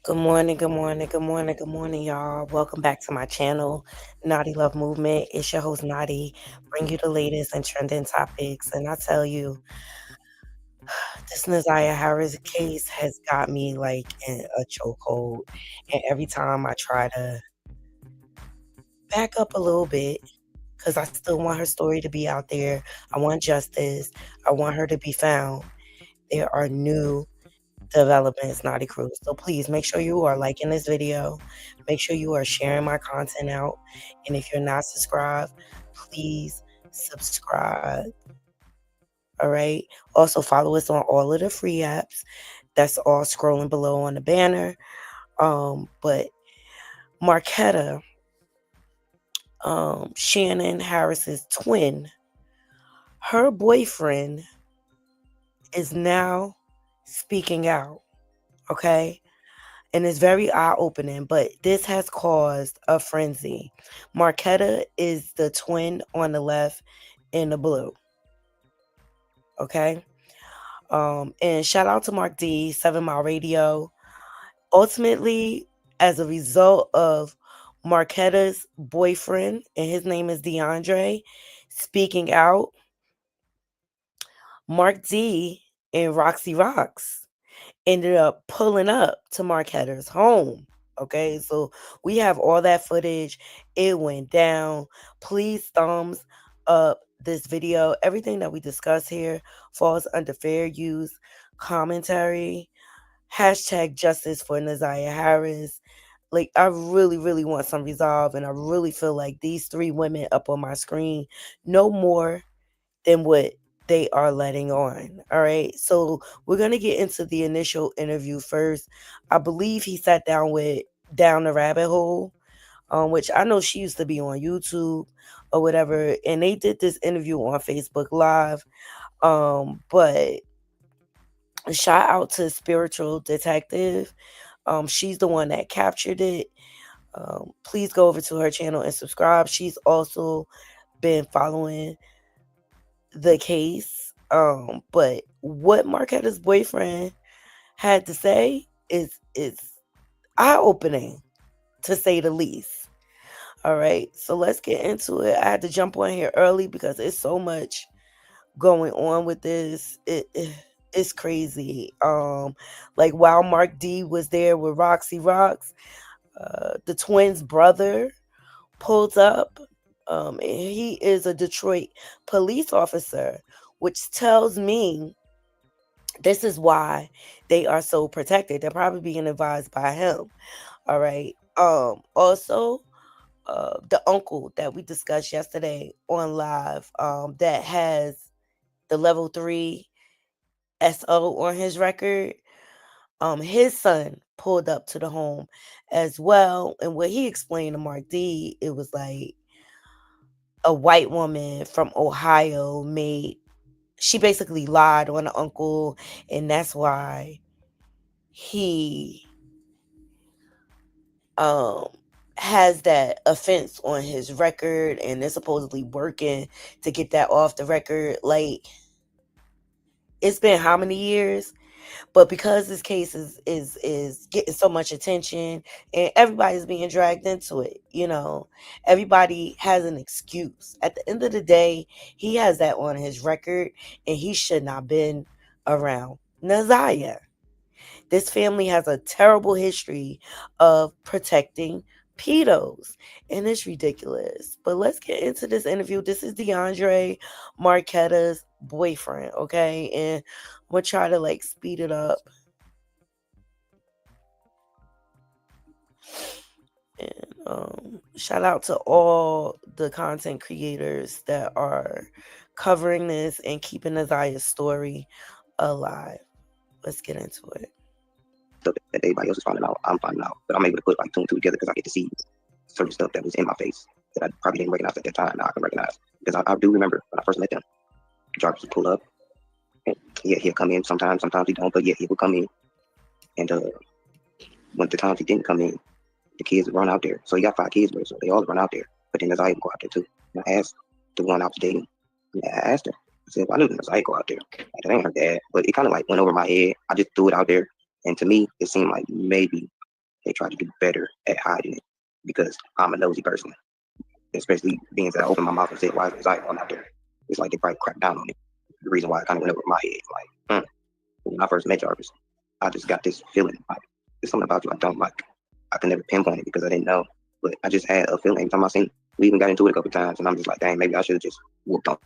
Good morning, good morning, good morning, good morning, y'all. Welcome back to my channel, Naughty Love Movement. It's your host, Naughty, bring you the latest and trending topics. And I tell you, this Naziah Harris case has got me like in a chokehold. And every time I try to back up a little bit, because I still want her story to be out there, I want justice, I want her to be found. There are new developments, Naughty Crew. So please make sure you are liking this video. Make sure you are sharing my content out. And if you're not subscribed, please subscribe. All right. Also follow us on all of the free apps. That's all scrolling below on the banner. But Marquetta, Shannon Harris's twin, her boyfriend is now speaking out. Okay. And it's very eye-opening, but this has caused a frenzy. Marquetta is the twin on the left in the blue. Okay. And shout out to Mark D, 7 Mile Radio. Ultimately, as a result of Marquetta's boyfriend, and his name is DeAndre, speaking out, Mark D and Roxy Rocks ended up pulling up to Marquetta's home. Okay, so we have all that footage. It went down. Please thumbs up this video. Everything that we discuss here falls under fair use commentary. Hashtag justice for Naziah Harris. Like, I really, really want some resolve, and I really feel like these three women up on my screen know more than what they are letting on. All right. So we're going to get into the initial interview first. I believe he sat down with Down the Rabbit Hole, which I know she used to be on YouTube or whatever. And they did this interview on Facebook Live. But shout out to Spiritual Detective. She's the one that captured it. Please go over to her channel and subscribe. She's also been following the case. But what Marquetta's boyfriend had to say is eye opening, to say the least. All right, so let's get into it. I had to jump on here early because it's so much going on with this. It's crazy. Like while Mark D was there with Roxy Rocks, the twins' brother pulled up. And he is a Detroit police officer, which tells me this is why they are so protected. They're probably being advised by him. All right. Also, the uncle that we discussed yesterday on live, that has the level 3 SO on his record. His son pulled up to the home as well. And what he explained to Mark D, it was like a white woman from Ohio she basically lied on the uncle, and that's why he um has that offense on his record, and they're supposedly working to get that off the record. Like, it's been how many years? But because this case is getting so much attention and everybody's being dragged into it, everybody has an excuse. At the end of the day, he has that on his record, and he should not been around Naziah. This family has a terrible history of protecting pedos, and it's ridiculous. But let's get into this interview. This is DeAndre Marquetta's boyfriend, okay? And I'm gonna try to like speed it up. And shout out to all the content creators that are covering this and keeping Naziah's story alive. Let's get into it. Stuff that everybody else is finding out, I'm finding out. But I'm able to put like two and two together because I get to see certain stuff that was in my face that I probably didn't recognize at that time. Now I can recognize because I do remember when I first met them. Jarvis would pull up, and yeah, he'll come in. Sometimes he don't, but yeah, he would come in. And when the times he didn't come in, the kids would run out there. So he got 5 kids with him, so they all run out there. But then Naziah would go out there too. And I asked the one I was dating. Yeah, I asked her. I said, "Why didn't Naziah go out there? Like, that ain't her dad." But it kind of like went over my head. I just threw it out there. And to me, it seemed like maybe they try to do better at hiding it because I'm a nosy person, especially being that I opened my mouth and said, "Why is Zion out there?" It's like they probably cracked down on it. The reason why I kind of went over my head, like when I first met Jarvis, I just got this feeling like there's something about you I don't like. I could never pinpoint it because I didn't know, but I just had a feeling every time I seen it. We even got into it a couple times, and I'm just like, dang, maybe I should have just whooped on.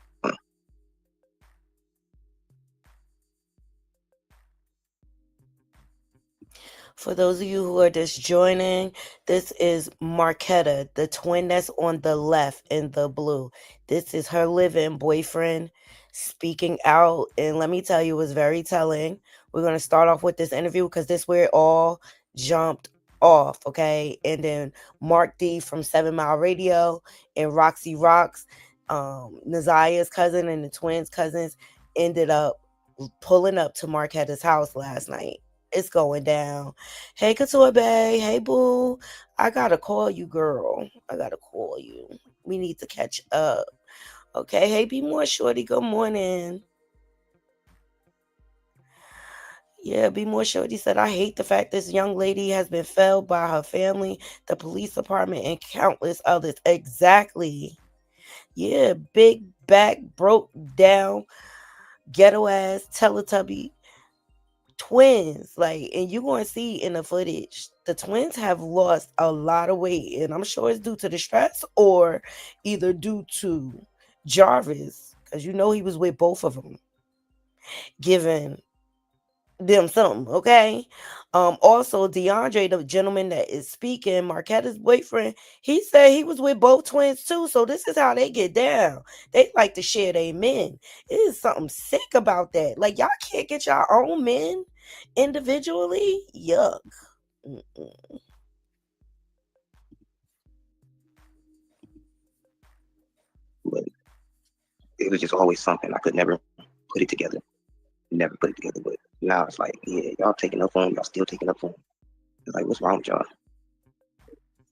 For those of you who are just joining, this is Marquetta, the twin that's on the left in the blue. This is her living boyfriend speaking out. And let me tell you, it was very telling. We're going to start off with this interview because this where it all jumped off, okay? And then Mark D from 7 Mile Radio and Roxy Rocks, Nazia's cousin and the twins' cousins ended up pulling up to Marquetta's house last night. It's going down. Hey, Couture Bay. Hey, boo. I gotta call you, girl. I gotta call you. We need to catch up. Okay. Hey, Be More Shorty. Good morning. Yeah, Be More Shorty said, I hate the fact this young lady has been failed by her family, the police department, and countless others. Exactly. Yeah, big back, broke down, ghetto ass, Teletubby twins, like, and you're going to see in the footage the twins have lost a lot of weight, and I'm sure it's due to the stress or either due to Jarvis, because he was with both of them giving them something. Okay. Also DeAndre, the gentleman that is speaking, Marquetta's boyfriend, he said he was with both twins too, so this is how they get down. They like to share their men. It is something sick about that. Like, y'all can't get your own men individually. Yuck. Mm-mm. But it was just always something I could never put it together. Never put it together. But now it's like, yeah, y'all taking up on, y'all still taking up on. It's like, what's wrong with y'all?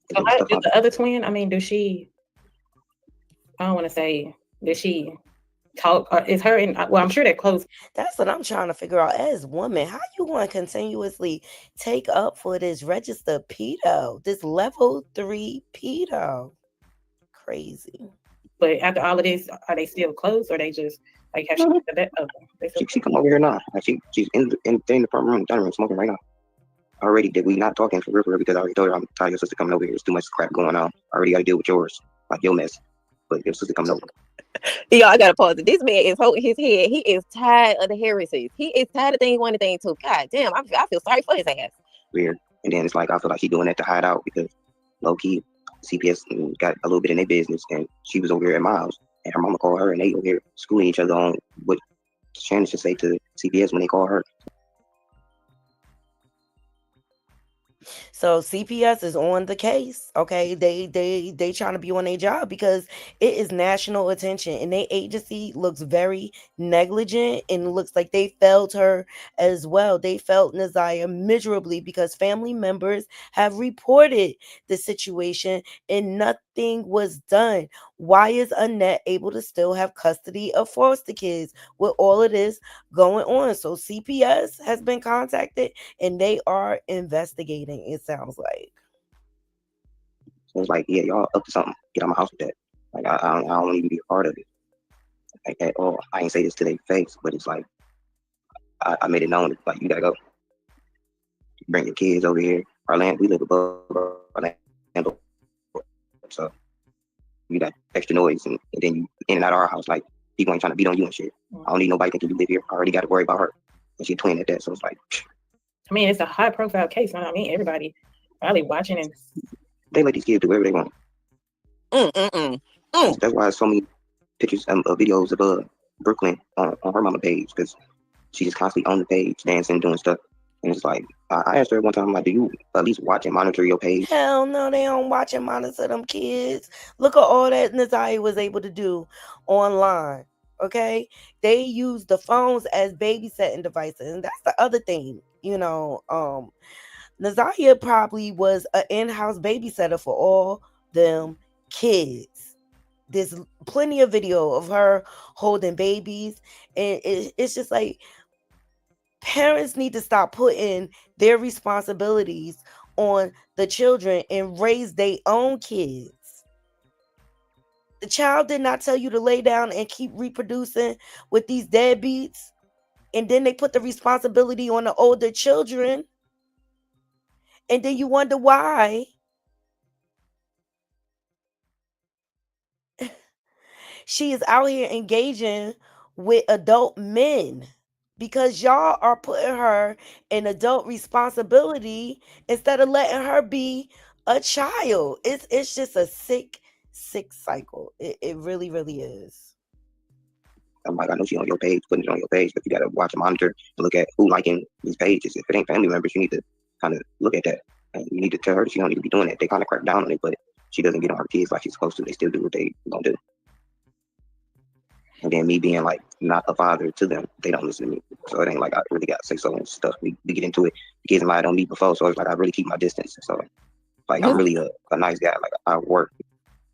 And So then the stuff did the other twin, I mean, does she, I don't want to say, does she talk? Is her in, well, I'm sure they're close. That's what I'm trying to figure out. As woman, how you going to continuously take up for this registered pedo, this level 3 pedo? Crazy. But after all of this, are they still close or they just, like, have she, she come over here now. Like she's in the front room, dining room, smoking right now. Already did we not talking for real because I already told her I'm tired of your sister coming over here. There's too much crap going on. I already got to deal with yours, like your mess. But your sister coming over. Yo, I gotta pause it. This man is holding his head. He is tired of the heresies. He is tired of thing one thing too. God damn, I feel sorry for his ass. Weird. And then it's like I feel like she's doing that to hide out because low key CPS got a little bit in their business, and she was over here at my house, and her mama called her, and they over here schooling each other on what Shannon should say to CPS when they call her. So CPS is on the case. Okay. They trying to be on their job because it is national attention, and their agency looks very negligent, and it looks like they failed her as well. They failed Nazia miserably because family members have reported the situation and nothing was done. Why is Annette able to still have custody of foster kids with all of this going on? So CPS has been contacted and they are investigating, it sounds like. So it's like, yeah, y'all up to something. Get out my house with that. Like I don't even be a part of it. Like at all. I ain't say this to their face, but it's like I made it known. Like you gotta go. Bring your kids over here. Orlando, we live above Orlando, so you got extra noise, and then you in and out of our house. Like people ain't trying to beat on you and shit. I don't need nobody thinking you live here. I already got to worry about her, and she twin at that. So it's like, I mean, it's a high profile case. I mean, everybody probably watching, and they let these kids do whatever they want. That's why there's so many pictures of videos of Brooklyn on her mama page, because she just constantly on the page dancing, doing stuff. And it's like, I asked her one time, like, do you at least watch and monitor your page? Hell no, they don't watch and monitor them kids. Look at all that Nazia was able to do online. Okay, they use the phones as babysitting devices, and that's the other thing. Nazia probably was an in-house babysitter for all them kids. There's plenty of video of her holding babies, and it's just like parents need to stop putting their responsibilities on the children and raise their own kids. The child did not tell you to lay down and keep reproducing with these deadbeats. And then they put the responsibility on the older children. And then you wonder why she is out here engaging with adult men, because y'all are putting her in adult responsibility instead of letting her be a child. It's just a sick cycle. It really, really is. I'm like, I know she on your page, putting it on your page, but you gotta watch and monitor and look at who liking these pages. If it ain't family members, you need to kind of look at that. And you need to tell her she don't need to be doing that. They kind of crack down on it, but she doesn't get on her kids like she's supposed to. They still do what they gonna do. And then me being like not a father to them, they don't listen to me. So it ain't like I really got to say so and stuff. We get into it. Kids and I don't meet before, so it's like I really keep my distance. So like I'm really a nice guy. Like I work.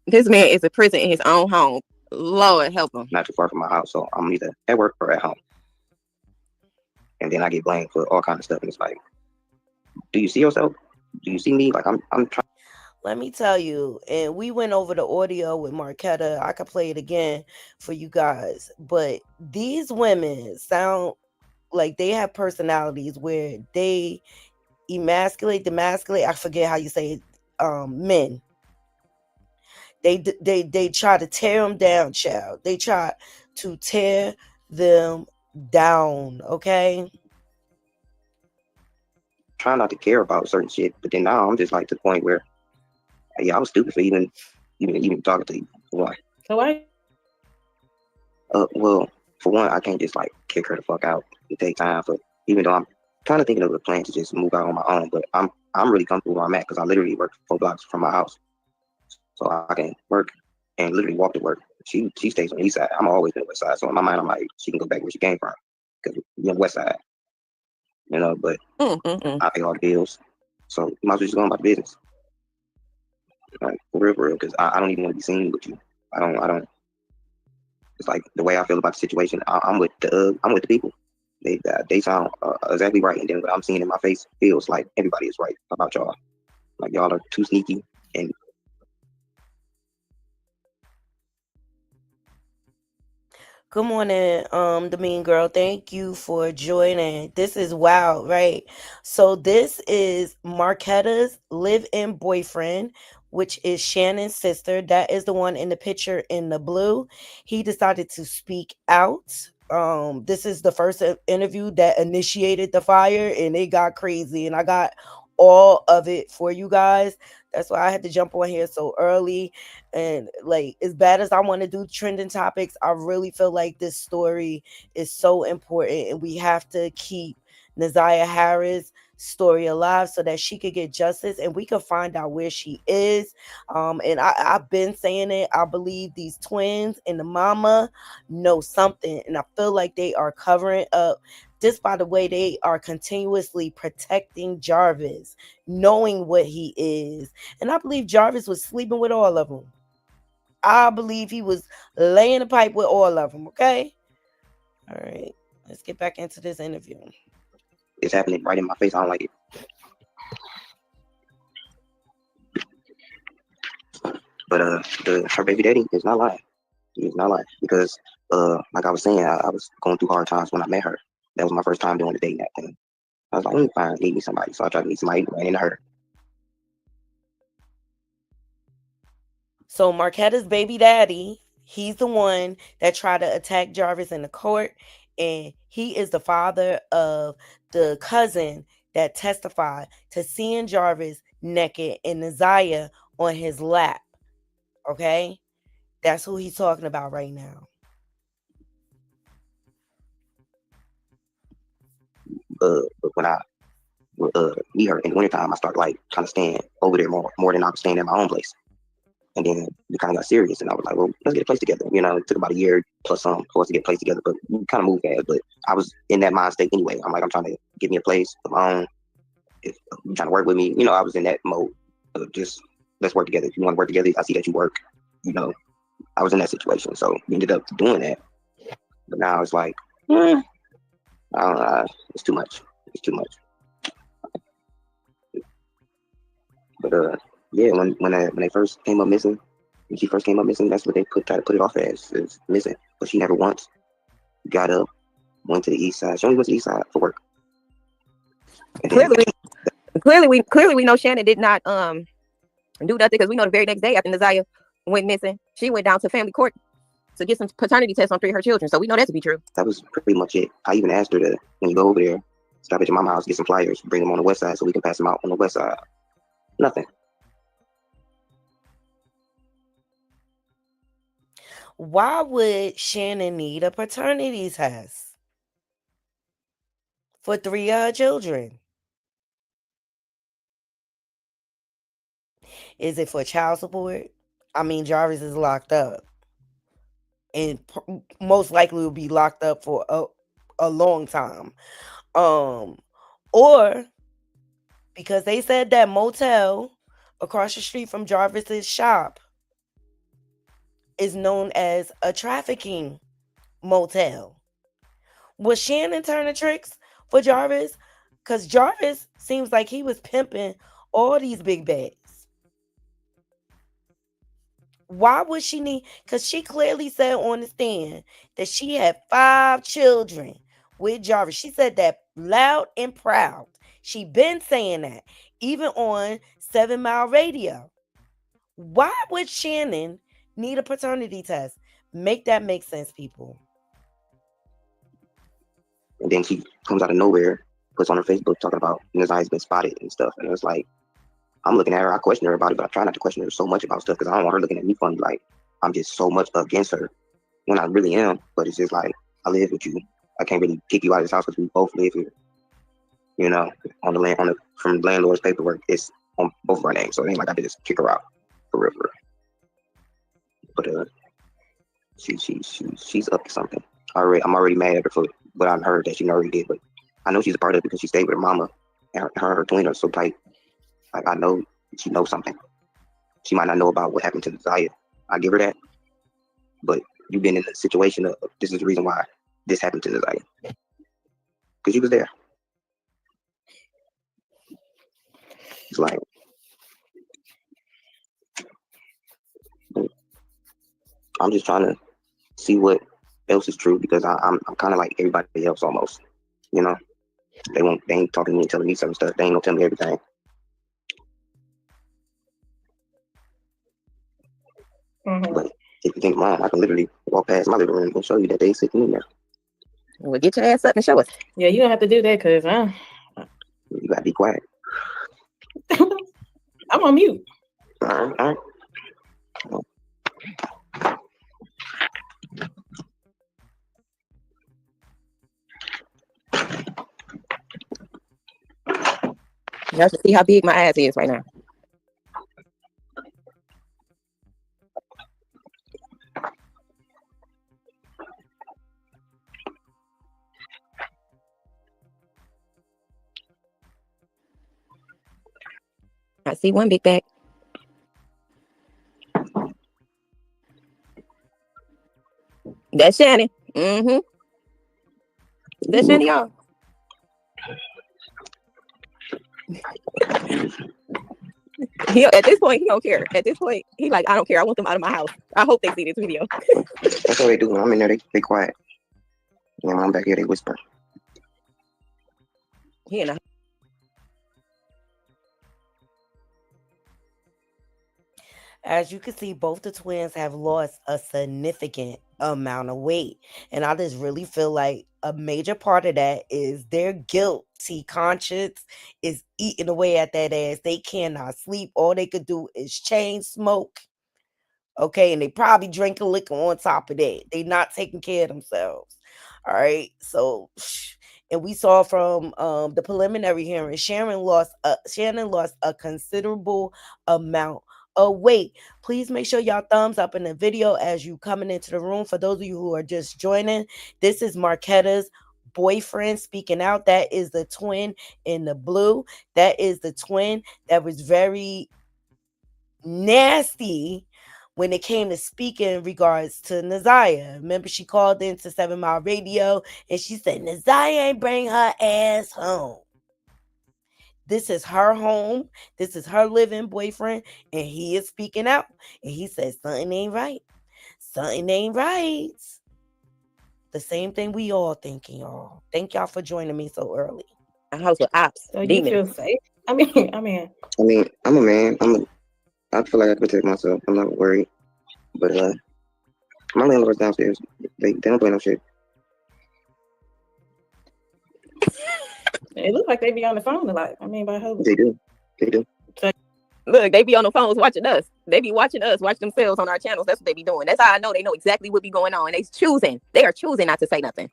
This man is a prison in his own home. Lord help him. Not too far from my house, so I'm either at work or at home. And then I get blamed for all kinds of stuff. And it's like, do you see yourself? Do you see me? Like I'm trying. Let me tell you, and we went over the audio with Marquetta. I could play it again for you guys, but these women sound like they have personalities where they emasculate, I forget how you say it, men. They try to tear them down, child. They try to tear them down, okay? Try not to care about certain shit, but then now I'm just like to the point where, yeah, I was stupid for even talking to you. Why? So why? Well, for one, I can't just like kick her the fuck out. It takes time. For even though I'm kind of thinking of a plan to just move out on my own, but I'm really comfortable where I'm at because I literally work 4 blocks from my house, so I can work and literally walk to work. She stays on the east side. I'm always been the west side, so in my mind, I'm like she can go back where she came from because we're on the west side, you know. But I pay all the bills, so you might as well just go on about the business. Like for real, because I don't even want to be seen with you. I don't. It's like the way I feel about the situation. I'm with the people. They sound exactly right, and then what I'm seeing in my face feels like everybody is right about y'all. Like y'all are too sneaky and. Good morning, the mean girl. Thank you for joining. This is wild, right? So this is Marquetta's live-in boyfriend, which is Shannon's sister. That is the one in the picture in the blue. He decided to speak out. This is the first interview that initiated the fire, and it got crazy. And I got all of it for you guys. That's why I had to jump on here so early. And like, as bad as I want to do trending topics, I really feel like this story is so important, and we have to keep Naziah Harris' story alive so that she could get justice and we could find out where she is. And I've been saying it. I believe these twins and the mama know something, and I feel like they are covering up. Just by the way they are continuously protecting Jarvis, knowing what he is. And I believe Jarvis was sleeping with all of them. I believe he was laying a pipe with all of them, okay? All right, let's get back into this interview. It's happening right in my face. I don't like it. But her baby daddy is not lying. He's not lying because like I was saying, I was going through hard times when I met her. That was my first time doing the dating app thing. I was like, let me find need me somebody. So I tried to meet somebody, ran into her. So Marquetta's baby daddy, he's the one that tried to attack Jarvis in the court, and he is the father of the cousin that testified to seeing Jarvis naked and Naziah on his lap. Okay? That's who he's talking about right now. But when I meet her in the wintertime, I started like trying to stand over there more than I was staying at my own place. And then we kind of got serious, and I was like, well, let's get a place together. You know, it took about a year plus some for us to get a place together, but we kind of moved fast. But I was in that mind state anyway. I'm like, I'm trying to get me a place of my own. If you're trying to work with me, you know, I was in that mode of just, let's work together. If you want to work together, I see that you work. You know, I was in that situation. So we ended up doing that. But now it's like, I don't know, it's too much. It's too much. But yeah, when they first came up missing, when she first came up missing, that's what they tried to put it off as missing. But she never once got up, went to the east side. She only went to the east side for work. And then Clearly we know Shannon did not do nothing, because we know the very next day after Nazaya went missing, she went down to family court to get some paternity tests on 3 of her children. So we know that to be true. that was pretty much it. I even asked her to, when you go over there, stop at your mama's house, get some flyers, bring them on the west side so we can pass them out on the west side. Nothing. Why would Shannon need a paternity test for 3 of her children? Is it for child support? I mean, Jarvis is locked up, and most likely will be locked up for a long time. Or because they said that motel across the street from Jarvis's shop is known as a trafficking motel. Was Shannon turning tricks for Jarvis? Because Jarvis seems like he was pimping all these big bags. Why would she need? Because she clearly said on the stand that she had 5 children with Jarvis. She said that loud and proud. She been saying that, even on 7 Mile Radio. Why would Shannon need a paternity test? Make that make sense, people. And then she comes out of nowhere, puts on her Facebook talking about Nazaya's been spotted and stuff. And it's like, I'm looking at her, I question her about it, but I try not to question her so much about stuff because I don't want her looking at me funny like I'm just so much against her when I really am. But it's just like, I live with you. I can't really kick you out of this house because we both live here. You know, on the land, from landlord's paperwork, it's on both of our names. So it ain't like I could just kick her out for real. But she's up to something. I'm already mad at her for what I heard that she already did, but I know she's a part of it because she stayed with her mama, and her twin are so tight. Like, I know she knows something. She might not know about what happened to Zaya. I give her that. But you've been in a situation of, this is the reason why this happened to Zaya. Because you was there. It's like, I'm just trying to see what else is true, because I'm kind of like everybody else almost. You know, they ain't talking to me and telling me some stuff. They ain't gonna tell me everything. Mm-hmm. But if you think mine, I can literally walk past my living room and show you that they sitting in there. Well, get your ass up and show us. Yeah, you don't have to do that because You gotta be quiet. I'm on mute. All right. Y'all should see how big my ass is right now. I see one big bag. That's Shannon. Mm-hmm. That's Shannon, y'all. At this point, he don't care. At this point, he like, I don't care. I want them out of my house. I hope they see this video. That's what they do. When I'm in there, they quiet. And when I'm back here, they whisper. He in the As you can see, both the twins have lost a significant amount of weight. And I just really feel like a major part of that is their guilty conscience is eating away at that ass. They cannot sleep. All they could do is chain smoke. Okay. And they probably drink a liquor on top of that. They not taking care of themselves. All right. So, and we saw from the preliminary hearing, Shannon lost a considerable amount of weight. Please make sure y'all thumbs up in the video as you coming into the room. For those of you who are just joining, this is Marquetta's boyfriend speaking out. That is the twin in the blue. That is the twin that was very nasty when it came to speaking in regards to Nazaya. Remember, she called into 7 Mile Radio and she said Nazaya ain't bring her ass home. This is her home. This is her living boyfriend. And he is speaking out. And he says, something ain't right. Something ain't right. The same thing we all thinking, y'all. Thank y'all for joining me so early. A house with ops, So you demons. feel safe? I mean, I'm a man. I feel like I protect myself. I'm not worried. But my landlord's downstairs. They don't play no shit. it looks like they be on the phone a lot. I mean, by who? They do. Look, they be on the phones watching us. They be watching us, watch themselves on our channels. That's what they be doing. That's how I know they know exactly what be going on. They choosing. They are choosing not to say nothing.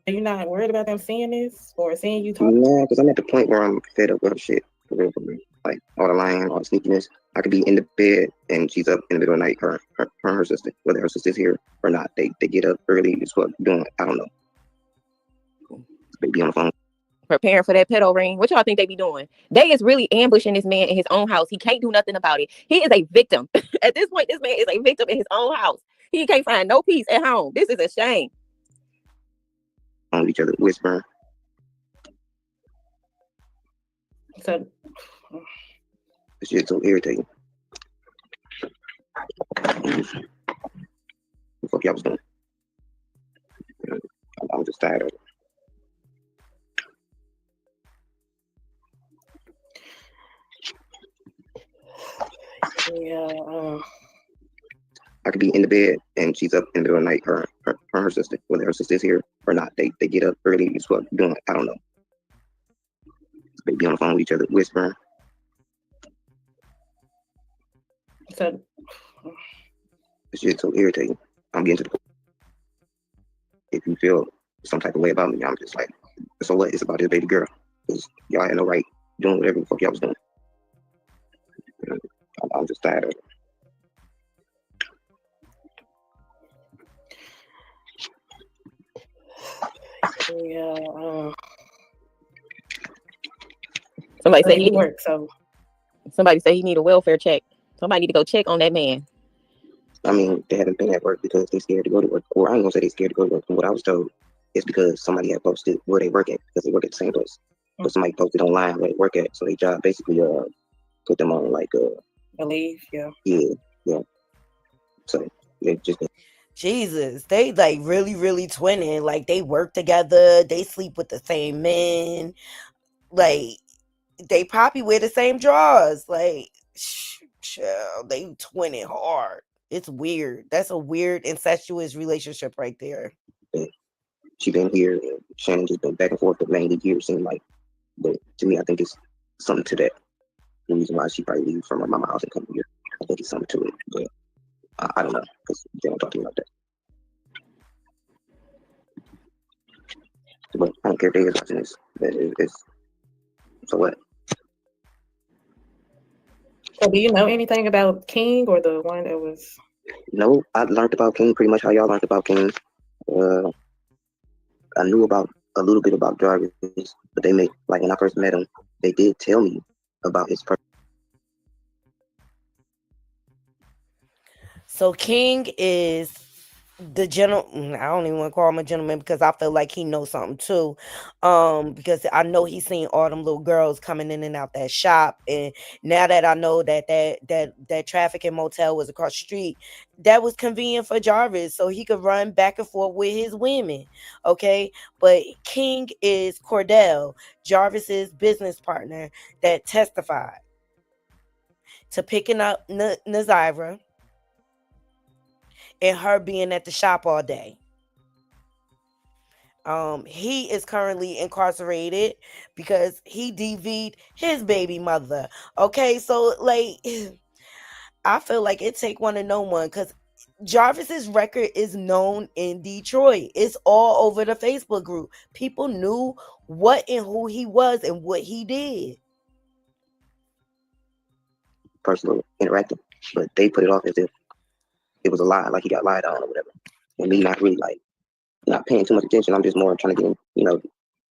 Are you not worried about them seeing this or seeing you talk? No, because I'm at the point where I'm fed up with her shit. For real, for real. Like all the lying, all the sneakiness. I could be in the bed and she's up in the middle of the night. Her sister, whether her sister's here or not, they get up early. It's what doing. I don't know. They be on the phone. Preparing for that pedo ring. What y'all think they be doing? They is really ambushing this man in his own house. He can't do nothing about it. He is a victim. At this point, this man is a victim in his own house. He can't find no peace at home. This is a shame. On each other, whispering. So This shit's so irritating. What the fuck y'all was doing? I'm just tired of it. yeah, I could be in the bed and she's up in the middle of the night. Her sister, whether her sister's here or not, they get up early. It's what doing. I don't know. They be on the phone with each other, whispering. so This shit's so irritating. I'm getting to the point. If you feel some type of way about me, I'm just like, so what? It's about this baby girl. Because y'all had no right doing whatever the fuck y'all was doing. I'm just tired of it. yeah, Somebody say he work. So somebody say he need a welfare check. Somebody need to go check on that man. I mean, they haven't been at work because they scared to go to work. Or I ain't gonna say they scared to go to work. From what I was told, it's because somebody had posted where they work at because they work at the same place. So somebody posted online where they work at. So their job basically put them on like believe, yeah. Yeah. So they just Jesus, they like really, really twinning. Like they work together, they sleep with the same men. Like they probably wear the same drawers. Like, they twinning hard. It's weird. That's a weird incestuous relationship right there. she been here and Shannon just been back and forth, but mainly here seemed like. But to me, I think it's something to that. The reason why she probably leave from her mama house and come here, I think it's something to it. But I don't know because they don't talk to me like that. But I don't care if they is watching this. It's so what? So do you know anything about King or the one that was? No, I learned about King pretty much how y'all learned about King. I knew about a little bit about Jarvis, but they made like when I first met him, they did tell me about his. So King is the I don't even want to call him a gentleman because I feel like he knows something too. Because I know he's seen all them little girls coming in and out that shop, and now that I know that trafficking motel was across the street, that was convenient for Jarvis, so he could run back and forth with his women. Okay, but King is Cordell, Jarvis's business partner, that testified to picking up Nazira and her being at the shop all day. He is currently incarcerated because he DV'd his baby mother. Okay, so like I feel like it take one to know one because Jarvis's record is known in Detroit. It's all over the Facebook group. People knew what and who he was and what he did. Personal interacting, but they put it off as if it was a lie, like he got lied on or whatever. And me not really like not paying too much attention. I'm just more trying to get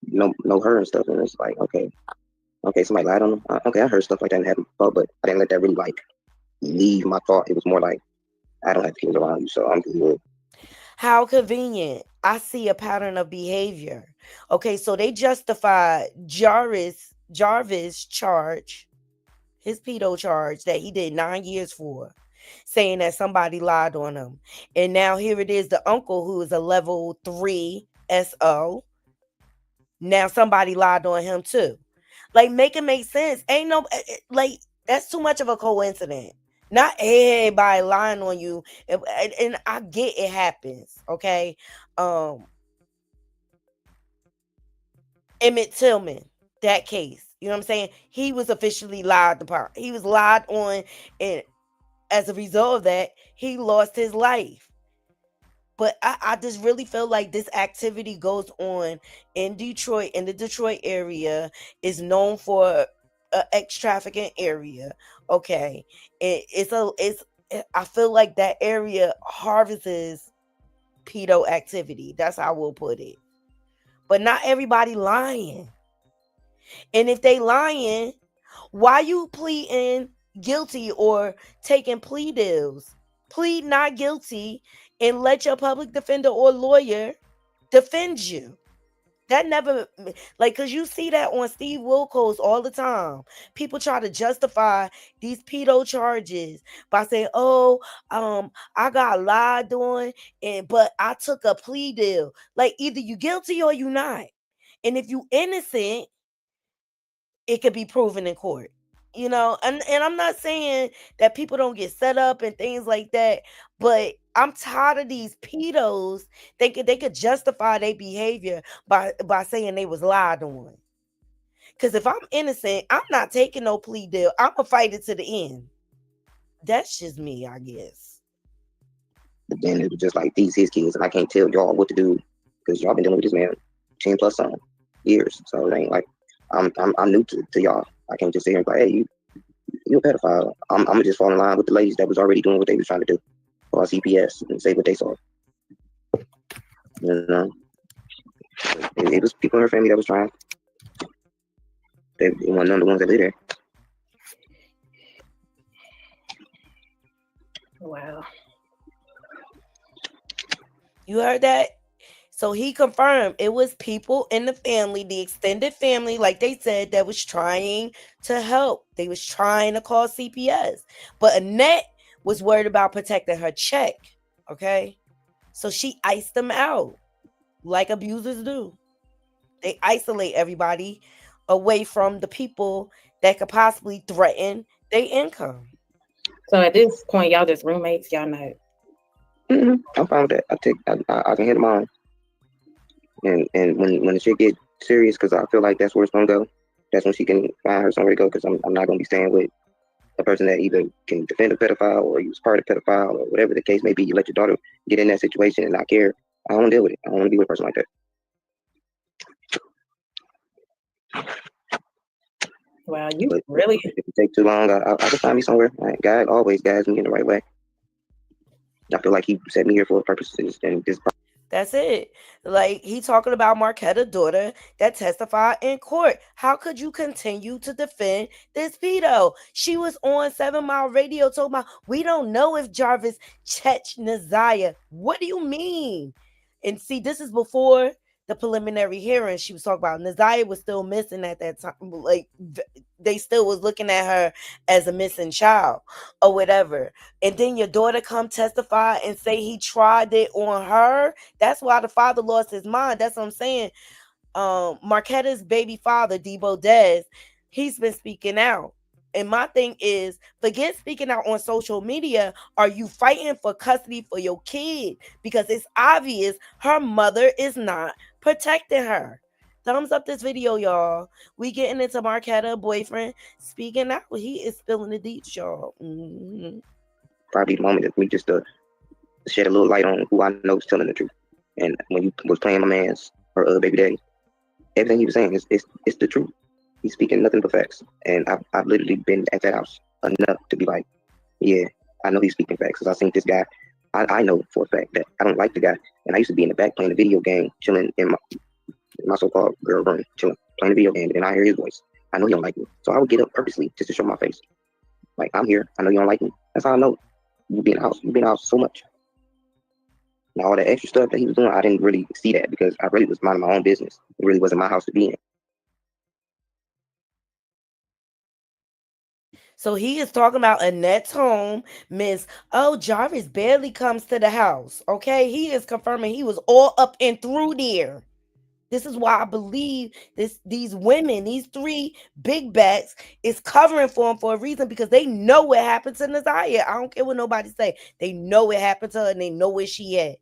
know her and stuff. And it's like okay, somebody lied on him. Okay, I heard stuff like that happen before, but I didn't let that really like leave my thought. It was more like I don't have kids around you, so I'm good. How convenient. I see a pattern of behavior. Okay, so they justify Jarvis Jarvis charge, his pedo charge that he did 9 years for, saying that somebody lied on him. And now here it is, the uncle who is a level 3 SO. Now somebody lied on him too. Like, make it make sense. Ain't no like that's too much of a coincidence. Not everybody lying on you, and I get it happens. Okay, um, Emmett Tillman, that case. You know what I'm saying? He was officially lied upon. He was lied on, and as a result of that, he lost his life. But I just really feel like this activity goes on in Detroit, in the Detroit area, is known for a ex trafficking area. Okay, it's I feel like that area harvests pedo activity. That's how we'll put it. But not everybody lying. And if they lying, why you pleading guilty or taking plea deals? Plead not guilty and let your public defender or lawyer defend you. That never, like, because you see that on Steve Wilkos all the time. People try to justify these pedo charges by saying, oh, I got lied on, but I took a plea deal. Like, either you guilty or you not. And if you innocent, it could be proven in court. And I'm not saying that people don't get set up and things like that, but I'm tired of these pedos thinking they could justify their behavior by saying they was lied on. Because if I'm innocent, I'm not taking no plea deal. I'm gonna fight it to the end. That's just me, I guess. But then it was just like, these his kids, and I can't tell y'all what to do because y'all been dealing with this man 10 plus some years. So it ain't like I'm new to y'all. I can't just sit here and be like, hey, you a pedophile. I'm gonna just fall in line with the ladies that was already doing what they was trying to do, or CPS, and say what they saw. You know, it was people in her family that was trying. They weren't none of the ones that did it. Wow. You heard that? So he confirmed it was people in the family, the extended family, like they said, that was trying to help. They was trying to call CPS. But Annette was worried about protecting her check. Okay? So she iced them out like abusers do. They isolate everybody away from the people that could possibly threaten their income. So at this point, y'all just roommates, y'all not. I'm fine with that. I can hit them on. And when the shit get serious, because I feel like that's where it's gonna go. That's when she can find her somewhere to go. Because I'm not gonna be staying with a person that either can defend a pedophile or use part of a pedophile or whatever the case may be. You let your daughter get in that situation and not care. I don't want to deal with it. I don't want to be with a person like that. Wow, you But really. if it take too long, I can find me somewhere. Like, God always guides me in the right way. I feel like He set me here for purposes, and this. That's it. Like, he talking about Marquetta's daughter that testified in court. How could you continue to defend this pedo? She was on 7 Mile Radio talking about, we don't know if Jarvis checked Naziah. What do you mean? And see, this is before the preliminary hearing. She was talking about Naziah was still missing at that time. Like, they still was looking at her as a missing child or whatever. And then your daughter come testify and say he tried it on her. That's why the father lost his mind. That's what I'm saying. Marquetta's baby father, Debo Dez, he's been speaking out. And my thing is, forget speaking out on social media. Are you fighting for custody for your kid? Because it's obvious her mother is not protecting her. Thumbs up this video, y'all. We getting into Marquetta boyfriend speaking out. He is spilling the deets, y'all. Probably the moment of me just to shed a little light on who I know is telling the truth. And when you was playing my man's or other baby daddy, everything he was saying is the truth. He's speaking nothing but facts. And I've literally been at that house enough to be like, yeah, I know he's speaking facts. Because I seen this guy. I know for a fact that I don't like the guy. And I used to be in the back playing the video game, chilling in my so-called girl room, chilling, playing the video game, and I hear his voice. I know he don't like me. So I would get up purposely just to show my face. Like, I'm here. I know you don't like me. That's how I know you be in the house. You be in the house so much. Now, all the extra stuff that he was doing, I didn't really see that because I really was minding my own business. It really wasn't my house to be in. So he is talking about Annette's home, Miss. Oh, Jarvis barely comes to the house. Okay, he is confirming he was all up and through there. This is why I believe these women, these three big backs, is covering for him for a reason because they know what happened to Nazaria. I don't care what nobody say. They know what happened to her and they know where she at.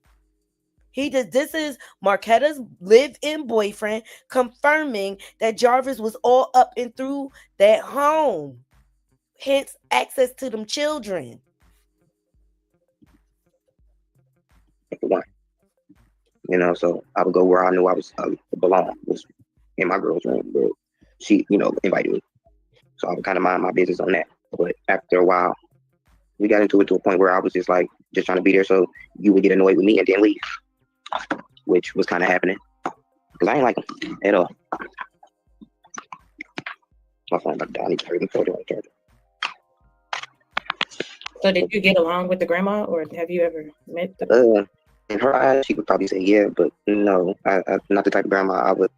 This is Marquetta's live-in boyfriend confirming that Jarvis was all up and through that home. Hence access to them children. For one, so I would go where I knew I was belong, was in my girl's room, but she, invited me. So I would kind of mind my business on that. But after a while, we got into it to a point where I was just trying to be there so you would get annoyed with me and then leave, which was kind of happening because I ain't like him at all. My phone about to die. I need to hurry and put it on the charger. So did you get along with the grandma, or have you ever met the? In her eyes, she would probably say yeah, but no, I'm not the type of grandma I would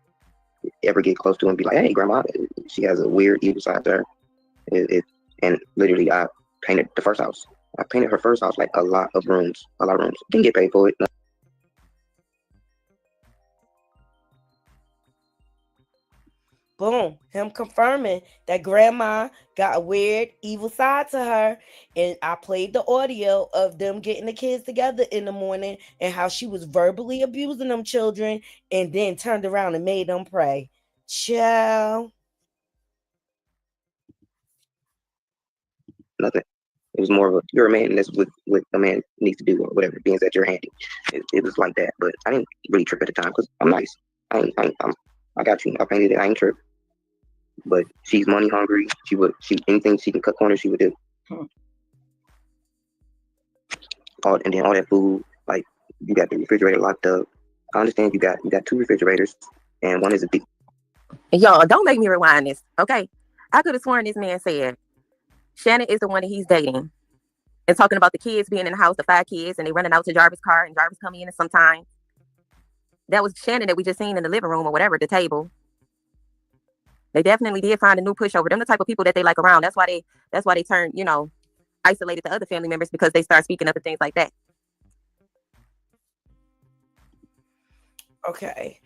ever get close to and be like, "Hey, grandma." She has a weird evil side to her. And literally, I painted the first house. I painted her first house like a lot of rooms. Didn't get paid for it. No. Boom, him confirming that grandma got a weird evil side to her. And I played the audio of them getting the kids together in the morning and how she was verbally abusing them children and then turned around and made them pray. Ciao. Nothing. It was more of a, you're a man and that's what a man needs to do or whatever, being that you're handy. It was like that, but I didn't really trip at the time because I'm nice. I got you. I painted it. I ain't trip. But she's money hungry. She anything she can cut corners, she would do. And then all that food, like you got the refrigerator locked up. I understand you got two refrigerators and one is a deep. Y'all, don't make me rewind this, okay? I could have sworn this man said Shannon is the one that he's dating and talking about the kids being in the house, the 5 kids, and they running out to Jarvis' car and Jarvis coming in sometime. That was Shannon that we just seen in the living room or whatever, the table. They definitely did find a new pushover. Them the type of people that they like around. That's why they turn, isolated to other family members because they start speaking up and things like that. Okay.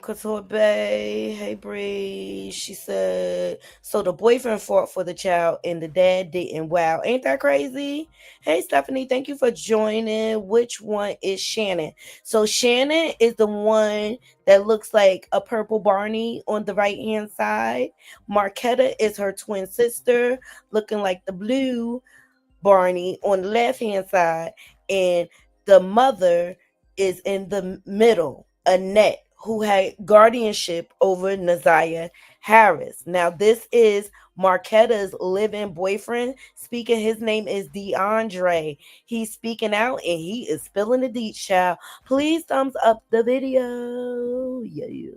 Couture Bay, hey Bree. She said, so the boyfriend fought for the child and the dad didn't. Wow, ain't that crazy? Hey Stephanie, thank you for joining. Which one is Shannon? So Shannon is the one that looks like a purple Barney on the right hand side. Marquetta is her twin sister, looking like the blue Barney on the left hand side, and the mother is in the middle, Annette, who had guardianship over Naziah Harris. Now, this is Marquetta's live-in boyfriend speaking. His name is DeAndre. He's speaking out and he is spilling the deets, child. Please thumbs up the video. Yeah.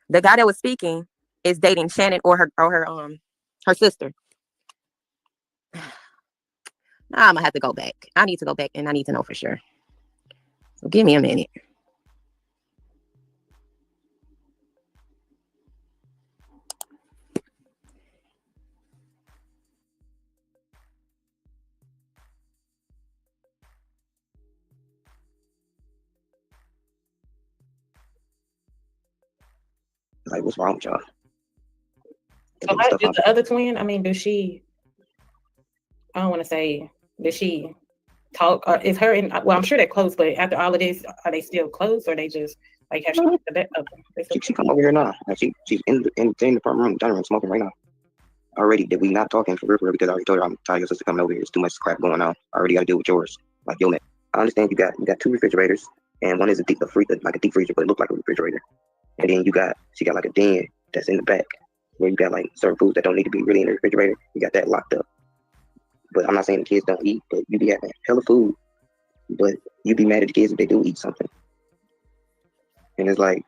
The guy that was speaking is dating Shannon or her sister. I'm gonna have to go back. I need to go back and I need to know for sure. So give me a minute. Like, what's wrong with y'all? So how did the other twin? I mean, does she? I don't want to say. Does she talk? Is her in? Well, I'm sure they're close, but after all of this, are they still close, or they just like have she? She come over here now. Like she's in the front room, dining room, smoking right now. Already, did we not talking for real? Because I already told her I'm tired of your sister coming over here. It's too much crap going on. I already got to deal with yours. Like yo, man. I understand you got 2 refrigerators, and one is a deep freezer, but it looks like a refrigerator. And then she got like a den that's in the back where you got like certain foods that don't need to be really in the refrigerator. You got that locked up. But I'm not saying the kids don't eat, but you be having hella food. But you be mad at the kids if they do eat something. And it's like,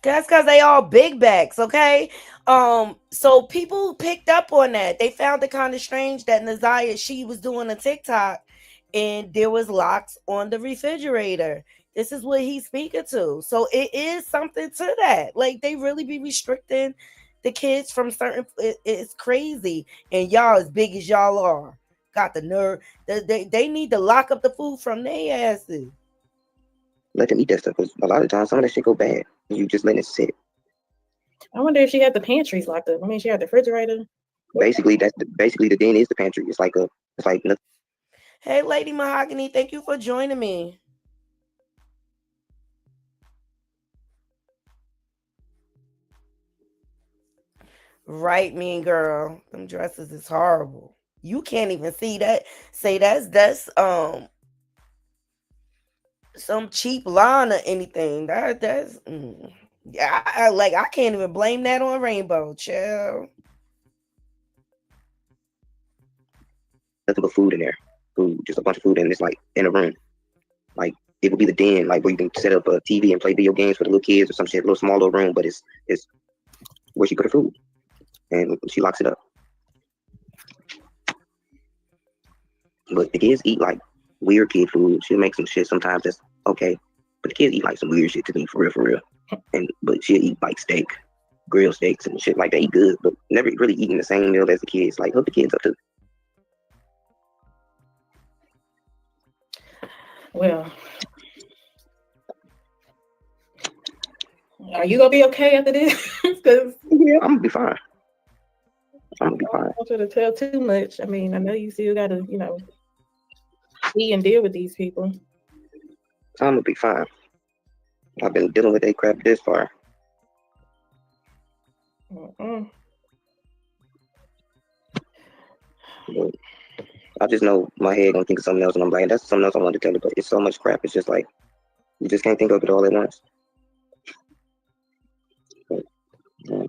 that's because they all big backs, okay? So people picked up on that. They found it kind of strange that Naziah, she was doing a TikTok and there was locks on the refrigerator. This is what he's speaking to. So it is something to that. Like they really be restricting the kids from certain. It's crazy. And y'all, as big as y'all are, got the nerve. They need to lock up the food from their asses. Let them eat that stuff. Because a lot of times, some of that shit go bad. You just letting it sit. I wonder if she had the pantries locked up. I mean, she had the refrigerator. Basically, basically the den is the pantry. It's like nothing. Hey, Lady Mahogany, thank you for joining me. Right, mean girl. Them dresses is horrible. You can't even see that. Say that's some cheap line or anything. That's yeah. I can't even blame that on Rainbow, chill. Nothing but food in there. Food, just a bunch of food, and it's like in a room. Like it would be the den, like where you can set up a TV and play video games for the little kids or some shit. A little small little room, but it's where she put her food, and she locks it up. But the kids eat like weird kid food. She'll make some shit sometimes that's okay, but the kids eat like some weird shit to me, for real, for real. But she'll eat like steak, grilled steaks and shit like that. Eat good, but never really eating the same meal as the kids. Like hook the kids up to. Well, are you gonna be okay after this? Because yeah, I'm gonna be fine. I'm gonna be fine. I don't want you to tell too much. I mean, I know you still gotta, see and deal with these people. I'm gonna be fine. I've been dealing with that crap this far. But I just know my head gonna think of something else, and I'm like, that's something else I wanted to tell you, but it's so much crap. It's just like you just can't think of it all at once. But, yeah.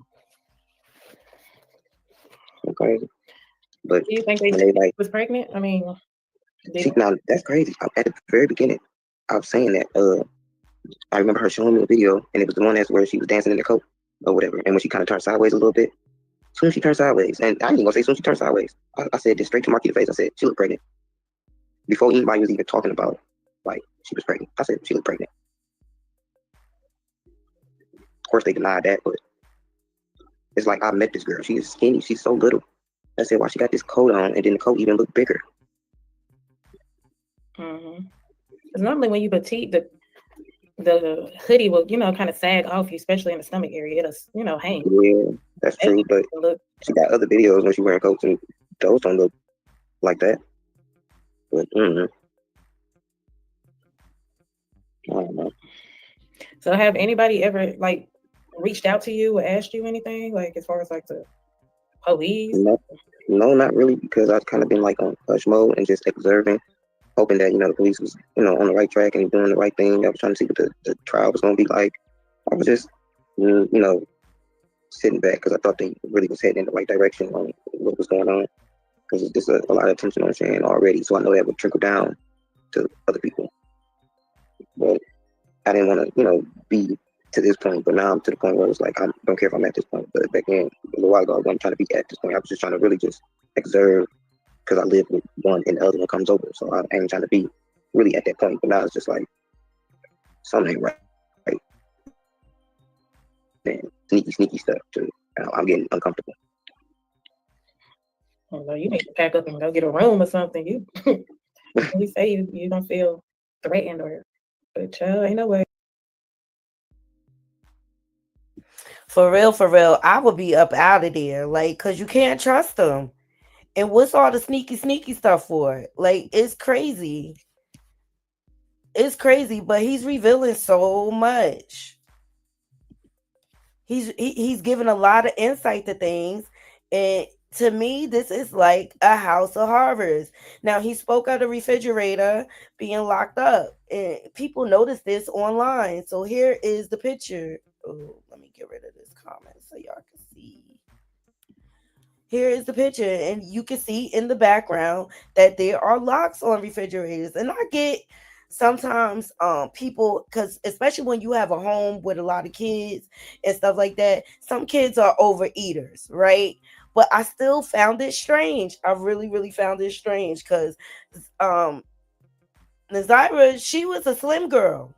So crazy. But do you think they like was pregnant? I mean, now that's crazy. At the very beginning, I was saying that. I remember her showing me a video, and it was the one that's where she was dancing in the coat or whatever, and when she kind of turned sideways a little bit. Soon as she turned sideways, and I ain't gonna say soon as she turned sideways. I said this straight to Marquetta's face. I said she looked pregnant before anybody was even talking about like she was pregnant. I said she looked pregnant. Of course they denied that, but it's like I met this girl. She is skinny. She's so little. I said, why she got this coat on, and then the coat even looked bigger. Because normally when you petite, the hoodie will, kind of sag off you, especially in the stomach area. It'll, hang. Yeah, that's true. But she got other videos when she wearing coats, and those don't look like that. But I don't know. So have anybody ever like reached out to you or asked you anything, like as far as like the police? No, not really, because I've kind of been like on hush mode and just observing, hoping that the police was on the right track and doing the right thing. I was trying to see what the trial was gonna be like. I was just sitting back because I thought they really was heading in the right direction on what was going on, because it's just a lot of attention on Shan already, so I know that would trickle down to other people. But I didn't want to be to this point, but now I'm to the point where it's like I don't care if I'm at this point. But back then, a little while ago, I wasn't trying to be at this point. I was just trying to really just observe, because I live with one and the other one comes over, so I ain't trying to be really at that point. But now it's just like something ain't right. And sneaky stuff too. I'm getting uncomfortable. Well, you need to pack up and go get a room or something. You say you don't feel threatened but child, ain't no way. For real, I would be up out of there, like, cause you can't trust them. And what's all the sneaky stuff for? Like, it's crazy. It's crazy, but he's revealing so much. He's giving a lot of insight to things, and to me, this is like a house of horrors. Now, he spoke of the refrigerator being locked up, and people noticed this online. So here is the picture. Oh, let me get rid of this comment so y'all can see. Here is the picture, and you can see in the background that there are locks on refrigerators. And I get sometimes people, because especially when you have a home with a lot of kids and stuff like that, some kids are overeaters, right? But I still found it strange. I really found it strange, because Nazira, she was a slim girl.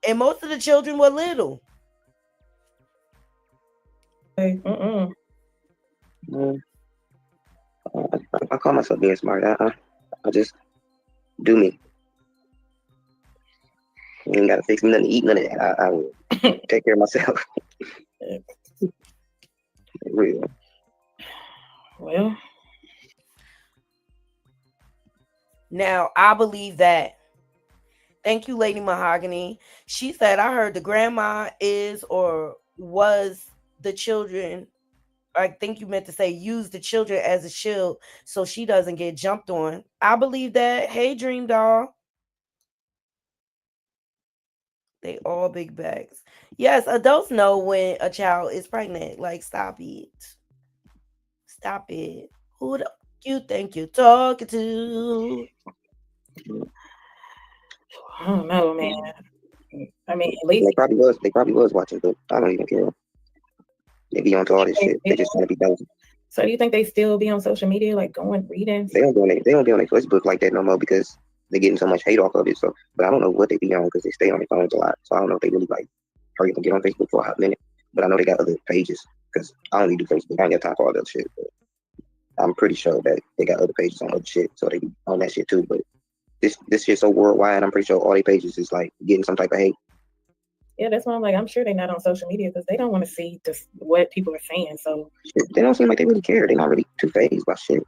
And most of the children were little. Hey, I call myself being smart. I just do me. You ain't gotta fix me nothing to eat, none of that. I will take care of myself. Real. Well, now I believe that. Thank you, Lady Mahogany. She said, I heard the grandma is or was the children. I think you meant to say use the children as a shield so she doesn't get jumped on. I believe that. Hey, Dream Doll. They all big bags. Yes, adults know when a child is pregnant. Like, stop it. Stop it. Who the you think you're talking to? I don't know, man. I mean, at least They probably was watching, but I don't even care. They be onto all this shit. They just trying to be nosy. So do you think they still be on social media, like going reading? They don't be on their Facebook like that no more because they're getting so much hate off of it. So, but I don't know what they be on because they stay on their phones a lot. So I don't know if they really like hurry up and get on Facebook for a hot minute. But I know they got other pages because I only do Facebook. I ain't got time for all that shit. But I'm pretty sure that they got other pages on other shit, so they be on that shit too. But this shit's so worldwide. I'm pretty sure all their pages is like getting some type of hate. Yeah, that's why I'm like, I'm sure they're not on social media because they don't want to see just what people are saying. So They don't seem like they really care. They're not really too phased by shit.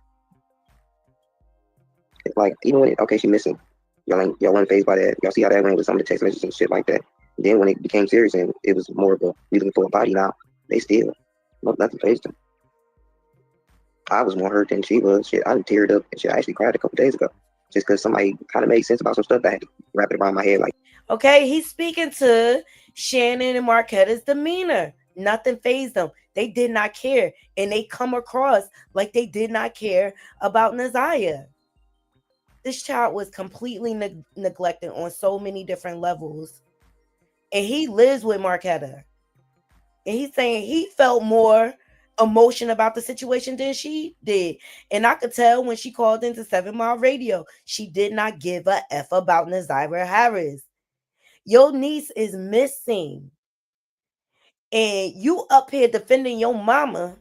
It's like even when she missing, y'all weren't phased by that. Y'all see how that went with some of the text messages and shit like that. And then when it became serious and it was more of a we looking for a body now, they still nothing phased them. I was more hurt than she was. Shit, I teared up and shit. I actually cried a couple days ago just because somebody kind of made sense about some stuff that I had to wrap it around my head. Like, okay, he's speaking to Shannon and Marquetta's demeanor. Nothing phased them. They did not care. And they come across like they did not care about Naziah. This child was completely neglected on so many different levels. And he lives with Marquetta. And he's saying he felt more emotion about the situation than she did. And I could tell when she called into 7 Mile Radio, she did not give a F about Naziah Harris. Your niece is missing. And you up here defending your mama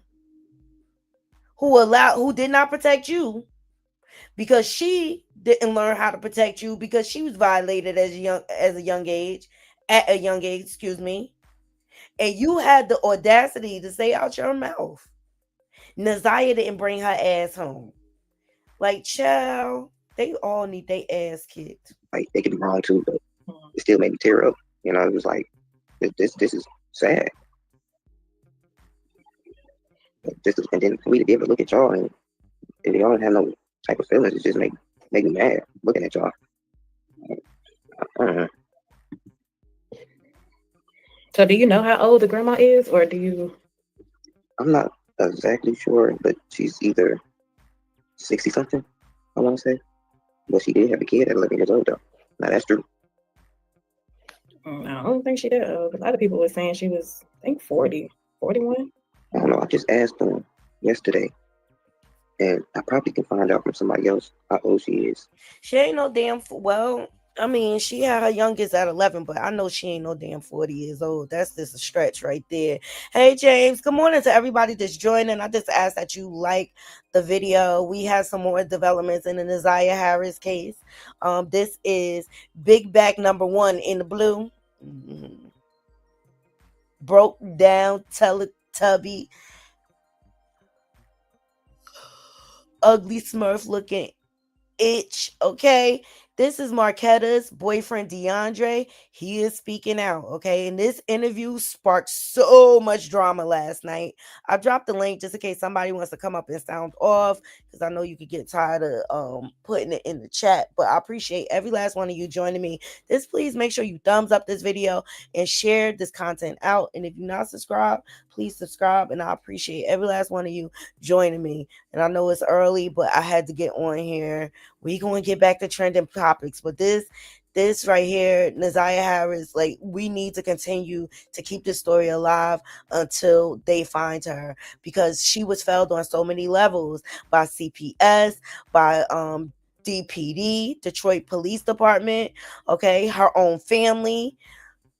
who did not protect you because she didn't learn how to protect you because she was violated at a young age, excuse me. And you had the audacity to say out your mouth, Naziah didn't bring her ass home. Like, child, they all need their ass kicked. Like they could be wrong too, but it still made me tear up. You know, it was like this is sad. And then for me to be able to look at y'all and y'all don't have no type of feelings, it just make me mad looking at y'all. I don't know. So do you know how old the grandma is, or do you? I'm not exactly sure, but she's either 60 something, I want to say. But she did have a kid at 11 years old though. Now that's true. I don't think she did. A lot of people were saying she was, I think 40, 41. I don't know. I just asked them yesterday, and I probably can find out from somebody else how old she is. She ain't no damn. Well, I mean, she had her youngest at 11, but I know she ain't no damn 40 years old. That's just a stretch right there. Hey, James. Good morning to everybody that's joining. I just ask that you like the video. We have some more developments in the Naziah Harris case. This is Big Back #1 in the blue. Mm-hmm. Broke down Teletubby. Ugly Smurf looking itch. Okay, this is Marquetta's boyfriend DeAndre. He is speaking out. Okay, and this interview sparked so much drama last night. I dropped the link just in case somebody wants to come up and sound off, because I know you could get tired of putting it in the chat. But I appreciate every last one of you joining me. Please make sure you thumbs up this video and share this content out. And if you're not subscribed, please subscribe. And I appreciate every last one of you joining me. And I know it's early, but I had to get on here. We going to get back to trending topics, but this right here, Naziah Harris, like, we need to continue to keep this story alive until they find her, because she was failed on so many levels by CPS, by DPD, Detroit Police Department, okay, her own family.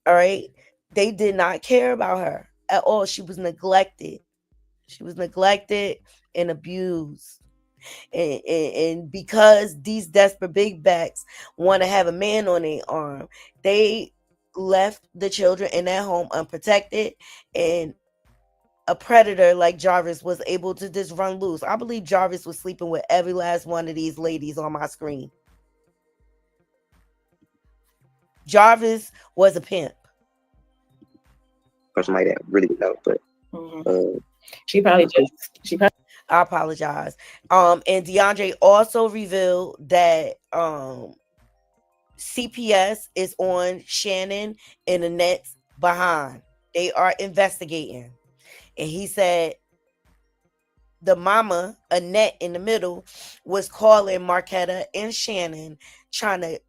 All right. They did not care about her at all. She was neglected. She was neglected and abused. And because these desperate big backs want to have a man on their arm, they left the children in that home unprotected, and a predator like Jarvis was able to just run loose. I believe Jarvis was sleeping with every last one of these ladies on my screen. Jarvis was a pimp. For somebody that really would know, but she probably. I apologize. And DeAndre also revealed that CPS is on Shannon and Annette's behind. They are investigating. And he said the mama, Annette in the middle, was calling Marquetta and Shannon, trying to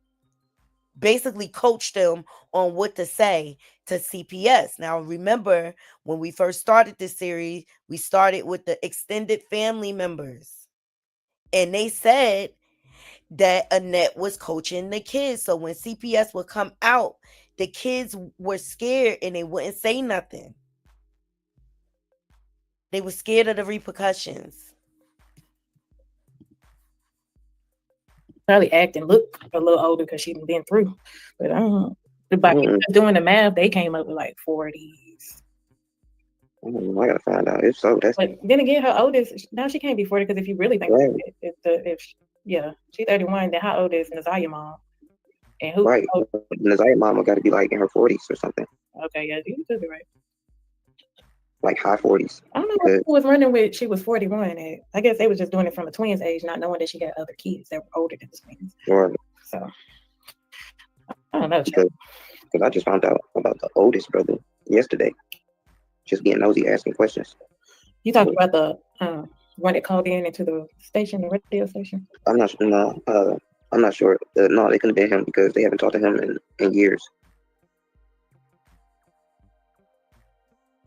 basically coach them on what to say to CPS. Now, remember, when we first started this series, we started with the extended family members. And they said that Annette was coaching the kids. So when CPS would come out, the kids were scared and they wouldn't say nothing. They were scared of the repercussions. Probably act and look a little older because she's been through. But I don't know. By doing the math, they came up with like 40s. I gotta find out. If so, that's. But then again, her oldest now she can't be 40 because if you really think right. if she's 31, then how old is Nazia's mom? And who? Right, Nazia's mama got to be like in her 40s or something. Okay, yeah, you could be right. Like high 40s. I don't know what who was running with. She was 41. I guess they was just doing it from a twins age, not knowing that she had other kids that were older than the twins. Right. So I don't know. Because I just found out about the oldest brother yesterday. Just being nosy, asking questions. You talking about the one that called into the station, the radio station? I'm not sure. No, I'm not sure. No, they couldn't have been him because they haven't talked to him in years.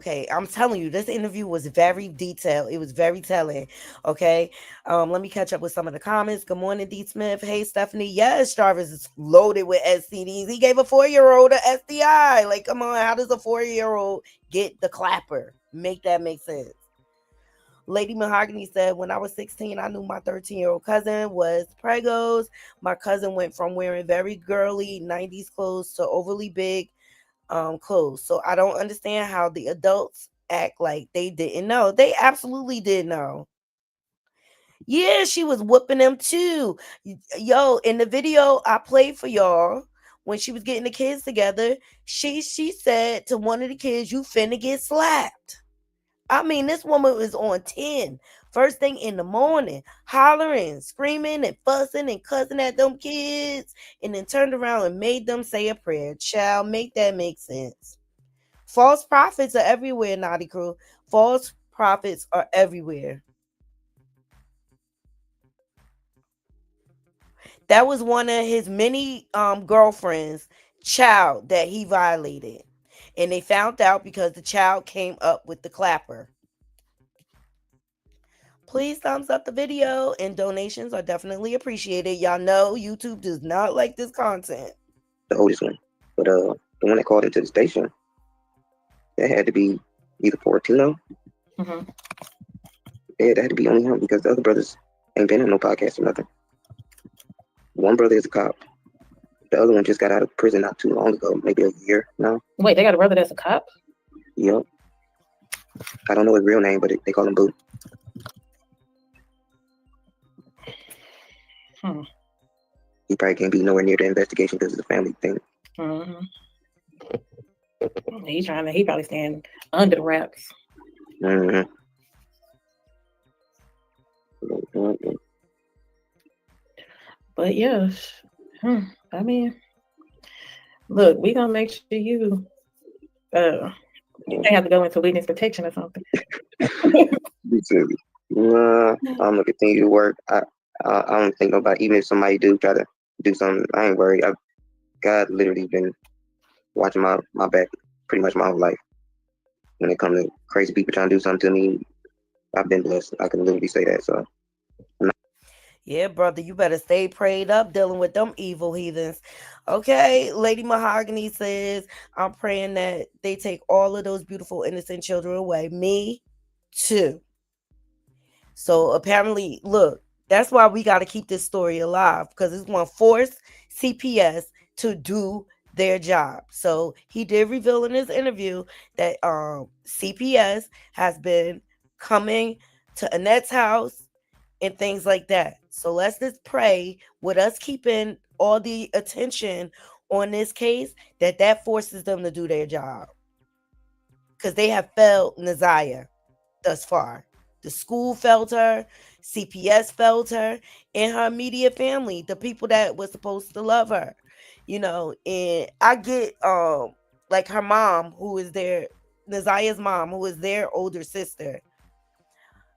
Okay, I'm telling you, this interview was very detailed. It was very telling. Okay, let me catch up with some of the comments. Good morning, D. Smith. Hey, Stephanie. Yes, Jarvis is loaded with STDs. He gave a 4-year-old a STI. Like, come on, how does a 4-year-old get the clapper? Make that make sense. Lady Mahogany said, when I was 16, I knew my 13-year-old cousin was pregos. My cousin went from wearing very girly 90s clothes to overly big clothes. So I don't understand how the adults act like they didn't know. They absolutely did know. Yeah, she was whooping them too. Yo, in the video I played for y'all, when she was getting the kids together, she said to one of the kids, "You finna get slapped." I mean, this woman was on 10. First thing in the morning, hollering, screaming, and fussing and cussing at them kids, and then turned around and made them say a prayer. Child, make that make sense. False prophets are everywhere, Naughty Crew. False prophets are everywhere. That was one of his many girlfriends' child that he violated. And they found out because the child came up with the clapper. Please thumbs up the video, and donations are definitely appreciated. Y'all know YouTube does not like this content. The oldest one. But the one that called into the station, that had to be either Fortino. Mm-hmm. Yeah, that had to be only him because the other brothers ain't been in no podcast or nothing. One brother is a cop. The other one just got out of prison not too long ago, maybe a year now. Wait, they got a brother that's a cop? Yep. I don't know his real name, but they call him Boo. He probably can't be nowhere near the investigation because it's a family thing. Mm-hmm. He probably staying under the wraps. Mm-hmm. But yeah, I mean, look, we gonna make sure you have to go into witness protection or something. I'm gonna continue to work. I don't think nobody, even if somebody do try to do something, I ain't worried. God literally been watching my back pretty much my whole life. When it comes to crazy people trying to do something to me, I've been blessed. I can literally say that. So Yeah, brother, you better stay prayed up dealing with them evil heathens. Okay, Lady Mahogany says, I'm praying that they take all of those beautiful, innocent children away. Me too. So apparently, look, that's why we got to keep this story alive because it's going to force CPS to do their job. So he did reveal in his interview that CPS has been coming to Annette's house and things like that. So let's just pray with us keeping all the attention on this case that forces them to do their job because they have failed Naziah thus far. The school failed her, CPS failed her, and her immediate family, the people that was supposed to love her. And I get like her mom, who is their Naziah's mom, who is their older sister.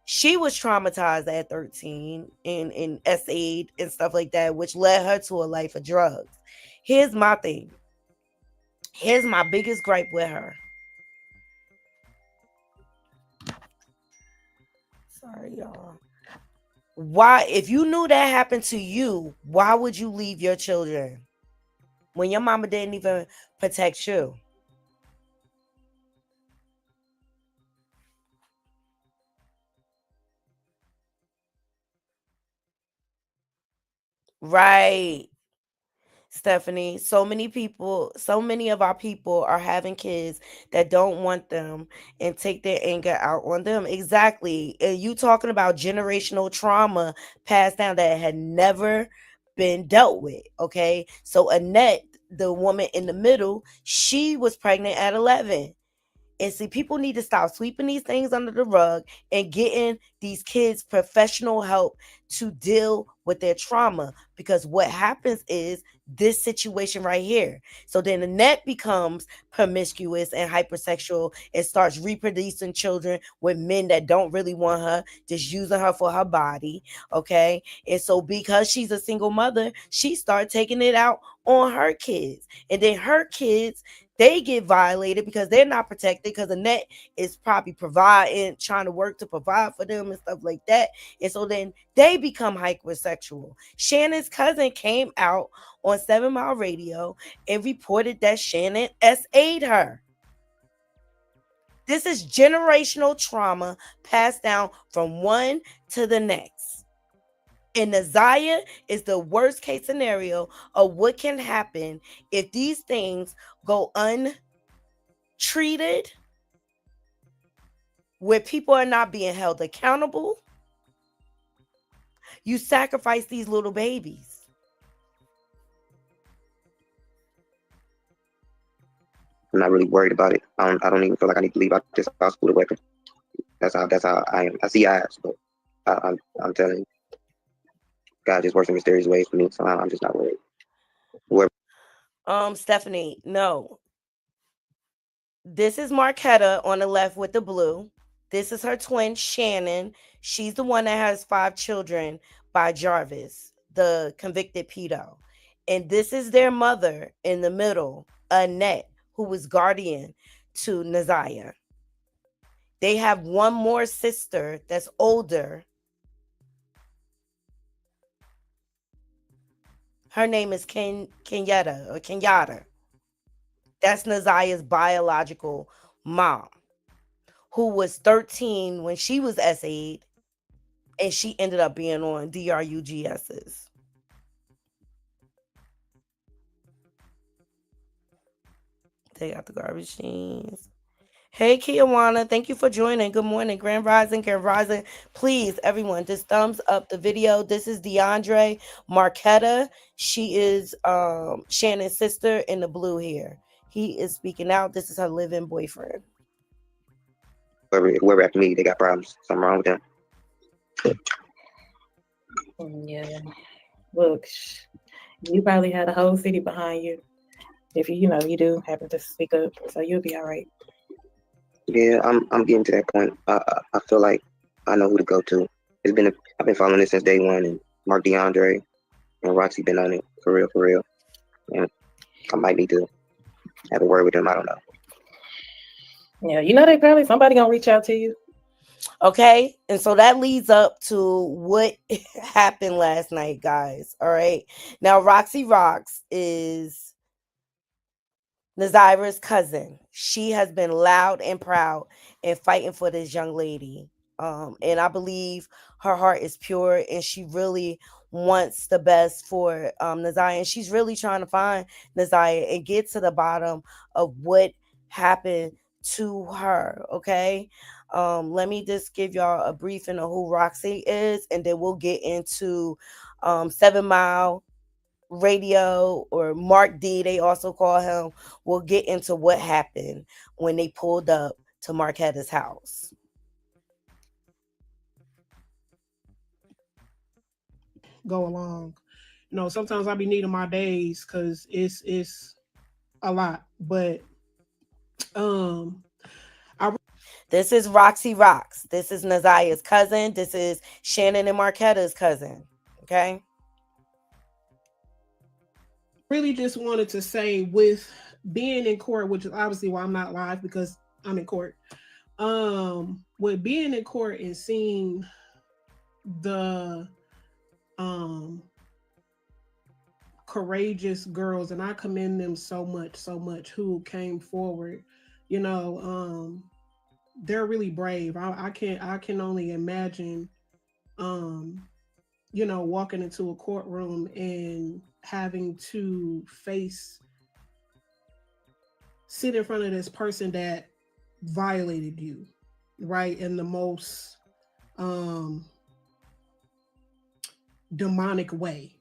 She was traumatized at 13 and SA'd and stuff like that, which led her to a life of drugs. Here's my thing. Here's my biggest gripe with her. Sorry, y'all. Why, if you knew that happened to you, why would you leave your children when your mama didn't even protect you? Right, Stephanie. So many of our people are having kids that don't want them and take their anger out on them. Exactly. And you talking about generational trauma passed down that had never been dealt with. Okay. So Annette, the woman in the middle, she was pregnant at 11. And see, people need to stop sweeping these things under the rug and getting these kids professional help to deal with their trauma. Because what happens is this situation right here. So then Annette becomes promiscuous and hypersexual and starts reproducing children with men that don't really want her, just using her for her body. Okay. And so because she's a single mother, she starts taking it out on her kids. And then her kids, they get violated because they're not protected because Annette is probably trying to work to provide for them and stuff like that. And so then they become hypersexual. Shannon's cousin came out on 7 Mile Radio and reported that Shannon SA'd her. This is generational trauma passed down from one to the next. And Naziah is the worst case scenario of what can happen if these things go untreated, where people are not being held accountable. You sacrifice these little babies. I'm not really worried about it. I don't even feel like I need to leave out this hospital with a weapon. That's how I am. I see eyes, but I'm telling you, God just works in mysterious ways for me. So I'm just not worried. Whoever. Stephanie, no. This is Marquetta on the left with the blue. This is her twin, Shannon. She's the one that has 5 children by Jarvis, the convicted pedo. And this is their mother in the middle, Annette, who was guardian to Naziah. They have one more sister that's older. Her name is Kenyatta. That's Naziah's biological mom, who was 13 when she was SA'd, and she ended up being on DRUGS's. Take out the garbage cans. Hey, Kiawana, thank you for joining. Good morning, Grand Rising. Please, everyone, just thumbs up the video. This is DeAndre Marquetta. She is Shannon's sister in the blue here. He is speaking out. This is her live-in boyfriend. Whoever after me, they got problems. Something wrong with them. Yeah. Look, you probably had a whole city behind you. If you you do happen to speak up, so you'll be all right. Yeah, I'm getting to that point. I feel like I know who to go to. I've been following this since day one, and Mark DeAndre and Roxy been on it for real. And I might need to have a word with them. I don't know. Yeah, they probably somebody gonna reach out to you. Okay, and so that leads up to what happened last night, guys. All right, now Roxy Rocks is Nazira's cousin. She has been loud and proud and fighting for this young lady. And I believe her heart is pure and she really wants the best for Nazira. And she's really trying to find Nazira and get to the bottom of what happened to her. Okay. Let me just give y'all a briefing of who Roxy is, and then we'll get into 7 Mile Radio, or Mark D, they also call him. We'll get into what happened when they pulled up to Marquetta's house. Go along. Sometimes I be needing my days because it's a lot. But this is Roxy Rocks. This is Nazira's cousin. This is Shannon and Marquetta's cousin. Okay. Really just wanted to say, with being in court, which is obviously why I'm not live because I'm in court. With being in court and seeing the courageous girls, and I commend them so much who came forward. They're really brave. I can only imagine walking into a courtroom and having to sit in front of this person that violated you, right, in the most demonic way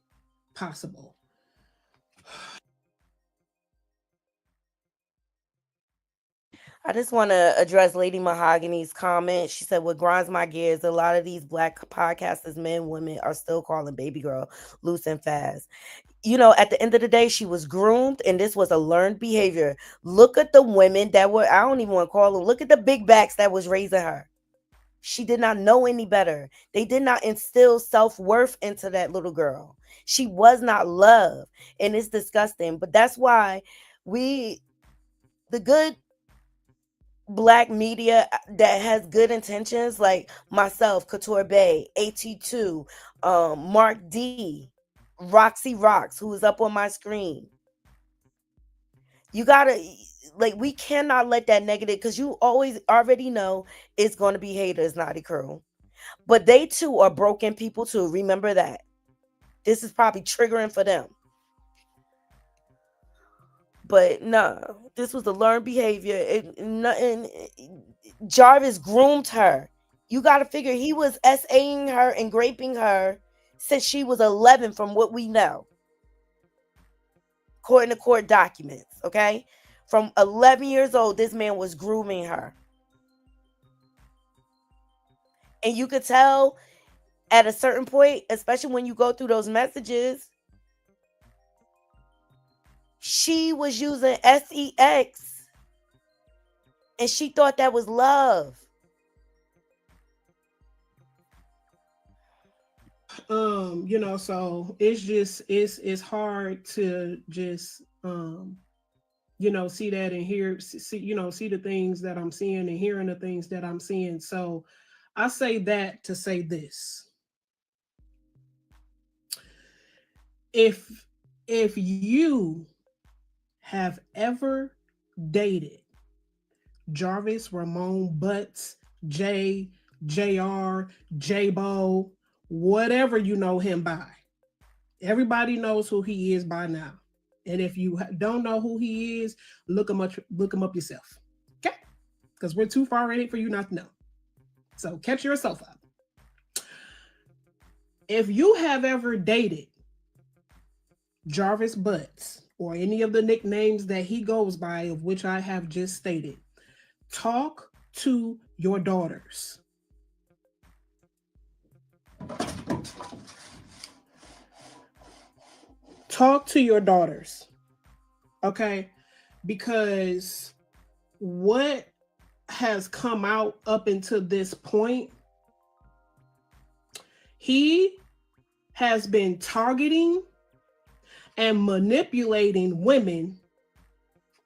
possible. I just want to address Lady Mahogany's comment. She said, what grinds my gears, a lot of these black podcasters, men, women, are still calling baby girl loose and fast. At the end of the day, she was groomed, and this was a learned behavior. Look at the women that were, I don't even want to call them, look at the big backs that was raising her. She did not know any better. They did not instill self-worth into that little girl. She was not loved, and it's disgusting. But that's why the good black media that has good intentions, like myself, Couture Bay, AT2, Mark D, Roxy Rocks, who is up on my screen. You gotta, we cannot let that negative, because you already know it's going to be haters, Naughty Crew. But they too are broken people too. Remember that. This is probably triggering for them. But no, this was a learned behavior. And Jarvis groomed her. You got to figure he was SAing her and graping her since she was 11, from what we know, according to court documents. Okay, from 11 years old, this man was grooming her, and you could tell at a certain point, especially when you go through those messages, she was using sex, and she thought that was love. So it's hard to just see that and hear, see the things that I'm seeing and hearing the things that I'm seeing. So I say that to say this: if you have ever dated Jarvis, Ramon, Butts, Jay, JR, J-Bo, whatever you know him by, everybody knows who he is by now. And if you don't know who he is, look him up yourself. Okay? Because we're too far in it for you not to know. So catch yourself up. If you have ever dated Jarvis Butts, or any of the nicknames that he goes by, of which I have just stated, talk to your daughters. Talk to your daughters. Okay? Because what has come out up until this point, he has been targeting and manipulating women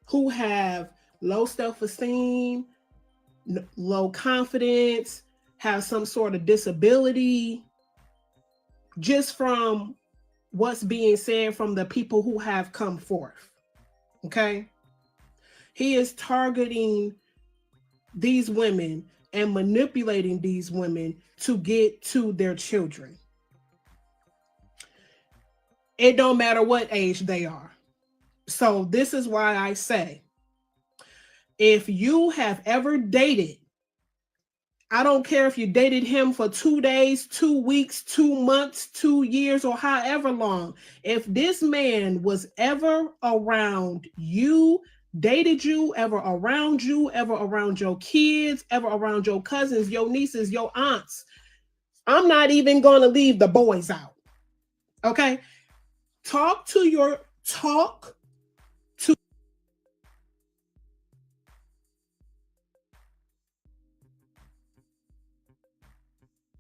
who have low self-esteem, low confidence, have some sort of disability, just from what's being said from the people who have come forth. Okay? He is targeting these women and manipulating these women to get to their children. It don't matter what age they are. So this is why I say, if you have ever dated, I don't care if you dated him for 2 days, 2 weeks, 2 months, 2 years, or however long. If this man was ever around you, dated you, ever around your kids, ever around your cousins, your nieces, your aunts, I'm not even going to leave the boys out. Okay? Talk to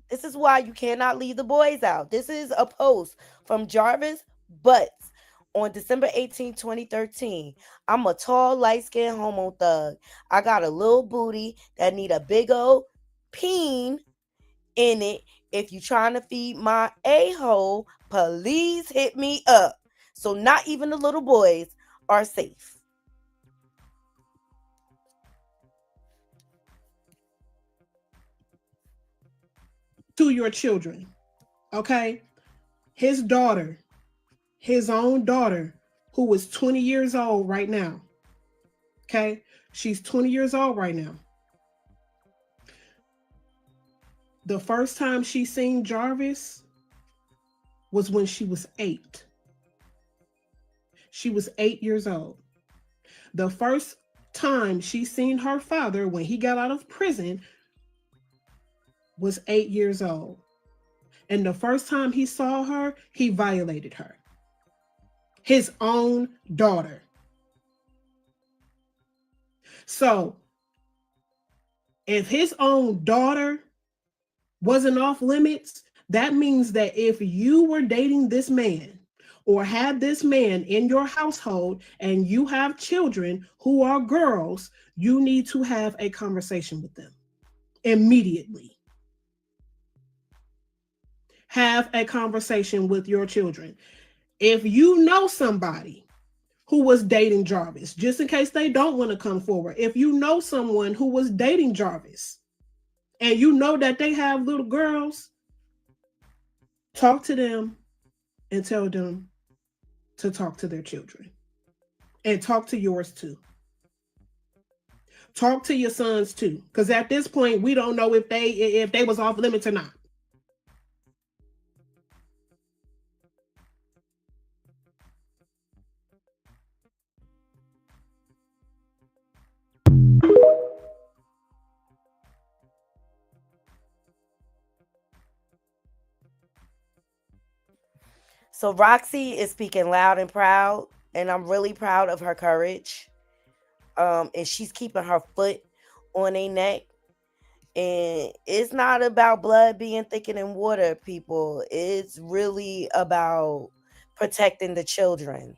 This is why you cannot leave the boys out. This is a post from Jarvis Butts on December 18, 2013. I'm a tall, light-skinned homo thug. I got a little booty that need a big old peen in it. If you trying to feed my a-hole, please hit me up. So not even the little boys are safe. to your children. Okay? His daughter, his own daughter, who is 20 years old right now. Okay? She's 20 years old right now. The first time she seen Jarvis was when she was 8. She was 8 years old. The first time she seen her father when he got out of prison was 8 years old. And the first time he saw her, he violated her. His own daughter. So, if his own daughter wasn't off limits, that means that if you were dating this man or had this man in your household and you have children who are girls, you need to have a conversation with them immediately. Have a conversation with your children. If you know somebody who was dating Jarvis, just in case they don't want to come forward, if you know someone who was dating Jarvis and you know that they have little girls, talk to them and tell them to talk to their children. And talk to yours too. Talk to your sons too. Because at this point, we don't know if they was off limits or not. So Roxy is speaking loud and proud, and I'm really proud of her courage. And she's keeping her foot on a neck. And it's not about blood being thicker than water, people. It's really about protecting the children.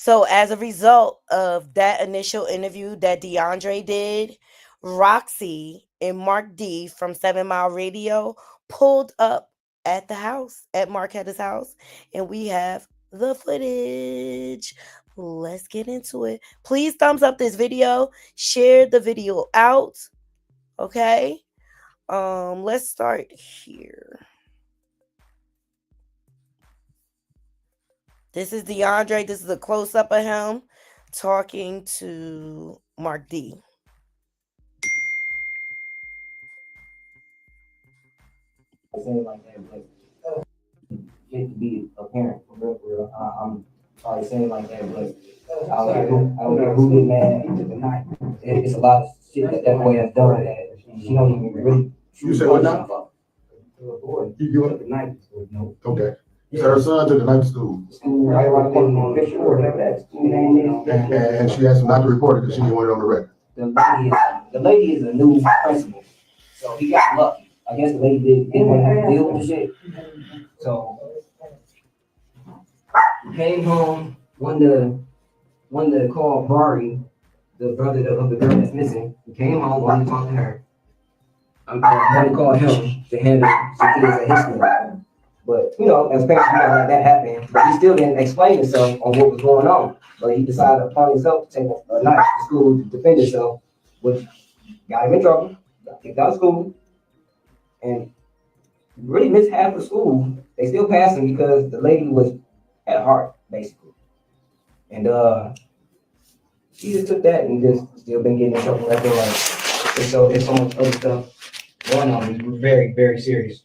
So as a result of that initial interview that DeAndre did, Roxy and Mark D from 7 Mile Radio pulled up at the house, at Marquetta's house, and we have the footage. Let's get into it. Please thumbs up this video, share the video out. Okay. Let's start here. This is DeAndre. This is a close-up of him talking to Mark D. Saying like that, but just to be a parent for real. I'm sorry saying like that, but I don't care who get mad. It's a lot of shit that boy has done that she don't even really. You said what now? You do it tonight. No. Okay. So her son took the night to school. School right around the corner on Bishop or whatever that school name is. And she asked him not to report it because she didn't want it on the record. The lady is a new principal. So he got lucky. I guess the lady didn't want to have to deal with the shit. So he came home, wanted to call Bari, the brother of the girl that's missing. He came home, wanted to talk to her. Wanted to call him to handle some kids at his school. But, you know, as parents, we don't let that happen. But he still didn't explain himself on what was going on. But he decided upon himself to take a knife to school to defend himself, which got him in trouble, got kicked out of school, and really missed half of school. They still passed him because the lady was at heart, basically. And he just took that and just still been getting in trouble. I feel like there's so much other stuff going on. It's very, very serious.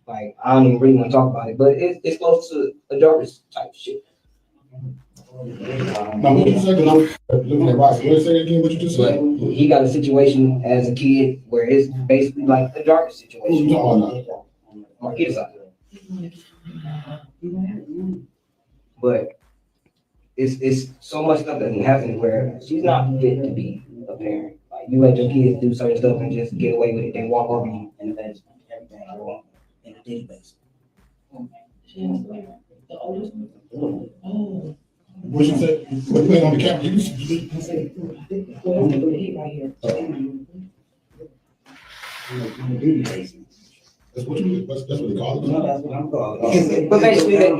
Like, I don't even really want to talk about it, but it's close to a Jarvis type shit. Now, what you said, looking at Ross, what you say again, what you just said? He got a situation as a kid where it's basically like a Jarvis situation. Who you talking about? Marquetta side. But it's so much stuff that happen where she's not fit to be a parent. Like, you let your kids do certain stuff and just get away with it. They walk over you in the basement, everything wrong in the ditty basement. What you said? What you playing on the camera? You that's what you. That's what they call it. No, that's what I'm calling it. But basically, that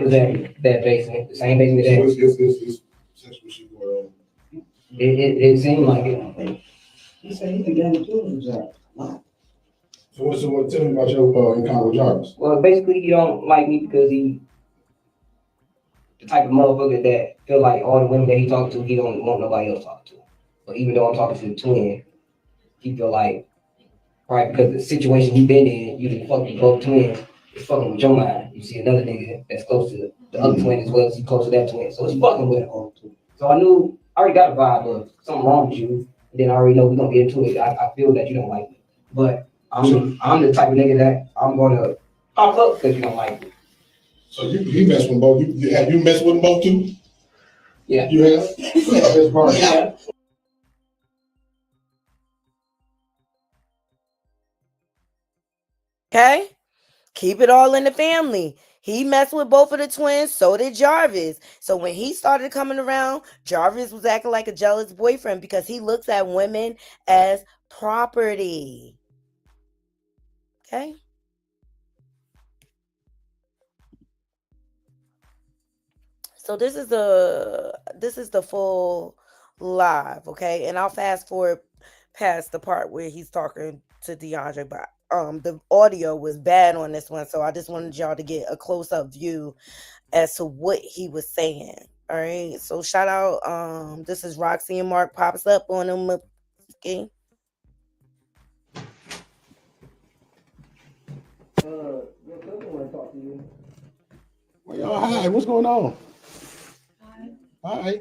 was that basement, the same basement that. It's sexual shit going on. It seemed like it. He said he began to do his job. So what? Tell me about your encounter with Jarvis. Well, basically, he don't like me because he the type of motherfucker that feel like all the women that he talk to, he don't want nobody else talk to. But even though I'm talking to the twin, he feel like, right, because the situation he been in, you done fuck with both twins, it's fucking with your mind. You see another nigga that's close to the other twin as well as he close to that twin. So it's fucking with him. So I already got a vibe of something wrong with you. And then I already know we're gonna get into it. I feel that you don't like me. But I'm the type of nigga that I'm gonna pop up because you don't like me. So you mess with both. Have you messed with them both too? Yeah. You have? That's part. Yeah. Okay? Keep it all in the family. He messed with both of the twins, so did Jarvis. So when he started coming around, Jarvis was acting like a jealous boyfriend because he looks at women as property. Okay? So this is the full live, okay? And I'll fast forward past the part where he's talking to DeAndre, but the audio was bad on this one, so I just wanted y'all to get a close-up view as to what he was saying. All right. So shout out, this is Roxy and Mark pops up on them. Okay. Well, y'all, hi. What's going on? Hi.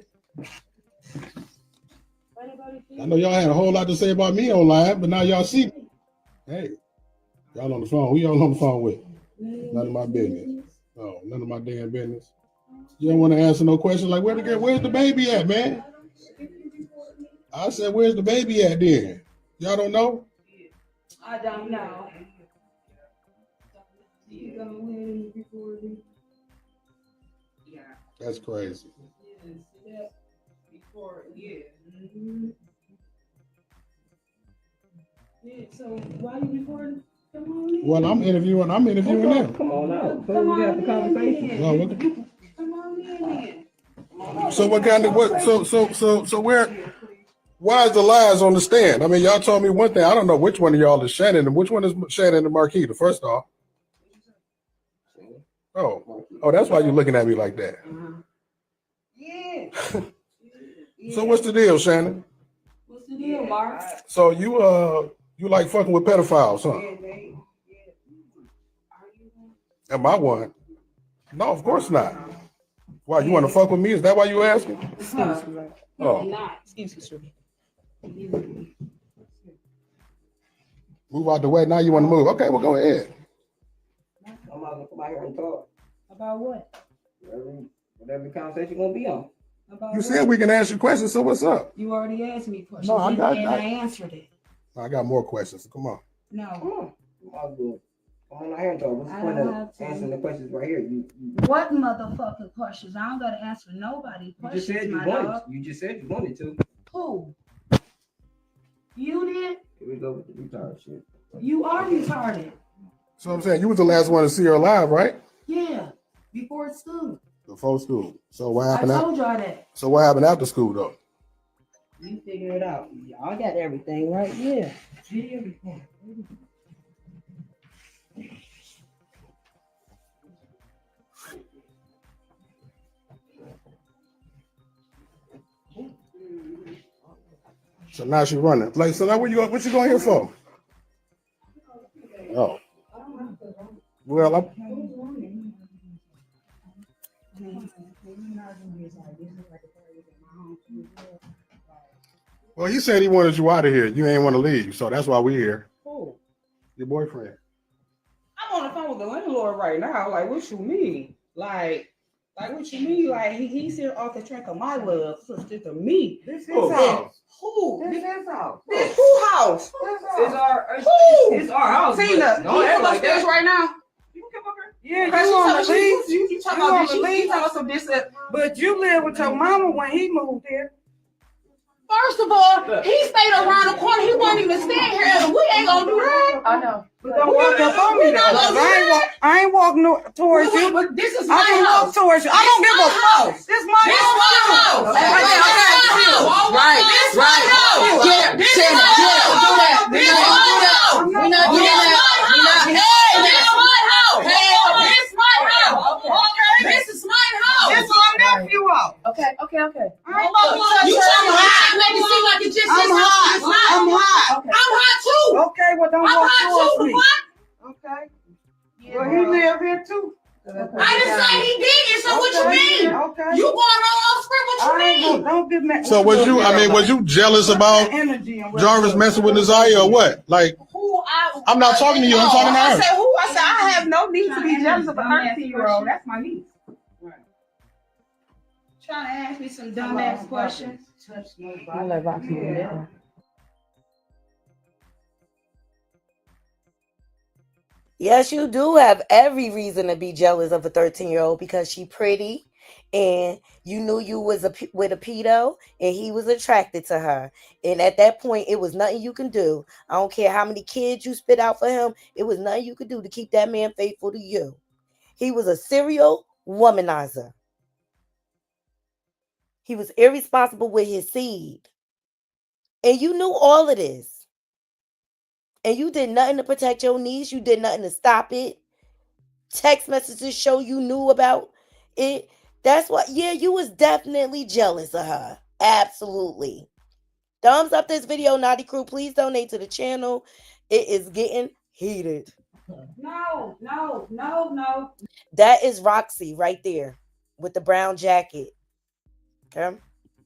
I know y'all had a whole lot to say about me online, but now y'all see me. Hey, y'all on the phone. Who y'all on the phone with? None of my business. Oh, none of my damn business. You don't want to answer no questions like, where's the baby at, man? I said, where's the baby at then? Y'all don't know? I don't know. That's crazy. Yeah, so why you recording? Come on in. Well, I'm interviewing them. Come on out. Come on in. Well, Come on in then. so what kind of what? So why is the lies on the stand? I mean, y'all told me one thing. I don't know which one of y'all is Shannon and which one is Shannon and Marquetta. First off, oh, that's why you're looking at me like that. Yeah. So what's the deal, Shannon? What's the deal, Mark? So you like fucking with pedophiles, huh? Am I one? No, of course not. Why, you want to fuck with me? Is that why you asking? Oh. Excuse me. Move out the way. Now you want to move. Okay, well, go ahead. I'm out here and talk. About what? Whatever conversation gonna be on. About You what? said we can ask you questions, so what's up? You already asked me questions. No, I answered it. I got more questions. Come on. No. Come on. All good. Come on out here and talk. What's the point of answering the questions right here? What motherfucking questions? I don't gotta answer nobody's questions. You just said you wanted to. Who? You did? Here we go with the retarded shit. You are retarded. So I'm saying you was the last one to see her alive, right? Yeah. Before school. Before school. So what I happened? told y'all that. So what happened after school though? You figure it out. Y'all got everything right. Yeah. Video report. So now she's running. Like, so now what you going here for? Oh. Well, well, he said he wanted you out of here. You ain't want to leave, so that's why we're here. Who? Your boyfriend. I'm on the phone with the landlord right now. Like, what you mean? Like what you mean? Like, he's here off the track of my love, sister to me. This is his house. Who? This is his house. This who house? It's our house. Tina, Don't act like that right now. Yeah, Because you on the you lease. talking You on about the lease. you talking about some this that. But you lived with your mama when he moved here. First of all, he stayed around the corner. He wasn't even staying here, and we ain't gonna do that. I know. But don't walk up on me though. I ain't walking towards you. But this is I my can house. walk towards you. I don't give a fuck. This my house. Right. This my house. Get him. This is my house. This is my house. We're not doing that. Hey, this is my house. Hey, this is my house. Okay, this is my house. This my nephew out. Okay. You trying to make it seem like it's just I'm his house. hot. It's not. I'm hot. I'm hot too. Okay, well don't I'm walk hot towards too. me. What? Okay. Well, he live here too. I didn't say he did. So what you mean? Okay. You going on off script? What you mean? Don't get mad. So was you jealous about Jarvis messing with Nasiah or what? Like, I'm not talking to you. I'm talking to her. I said who? I said I have no need to be jealous of a 13-year-old. That's my niece. Trying to ask me some dumbass questions. Yes, you do have every reason to be jealous of a 13-year-old because she pretty and you knew you was with a pedo and he was attracted to her. And at that point, it was nothing you can do. I don't care how many kids you spit out for him. It was nothing you could do to keep that man faithful to you. He was a serial womanizer. He was irresponsible with his seed. And you knew all of this. And you did nothing to protect your niece. You did nothing to stop it. Text messages show you knew about it. That's why, yeah, you was definitely jealous of her. Absolutely. Thumbs up this video, Naughty Crew. Please donate to the channel. It is getting heated. No. That is Roxy right there with the brown jacket. Okay?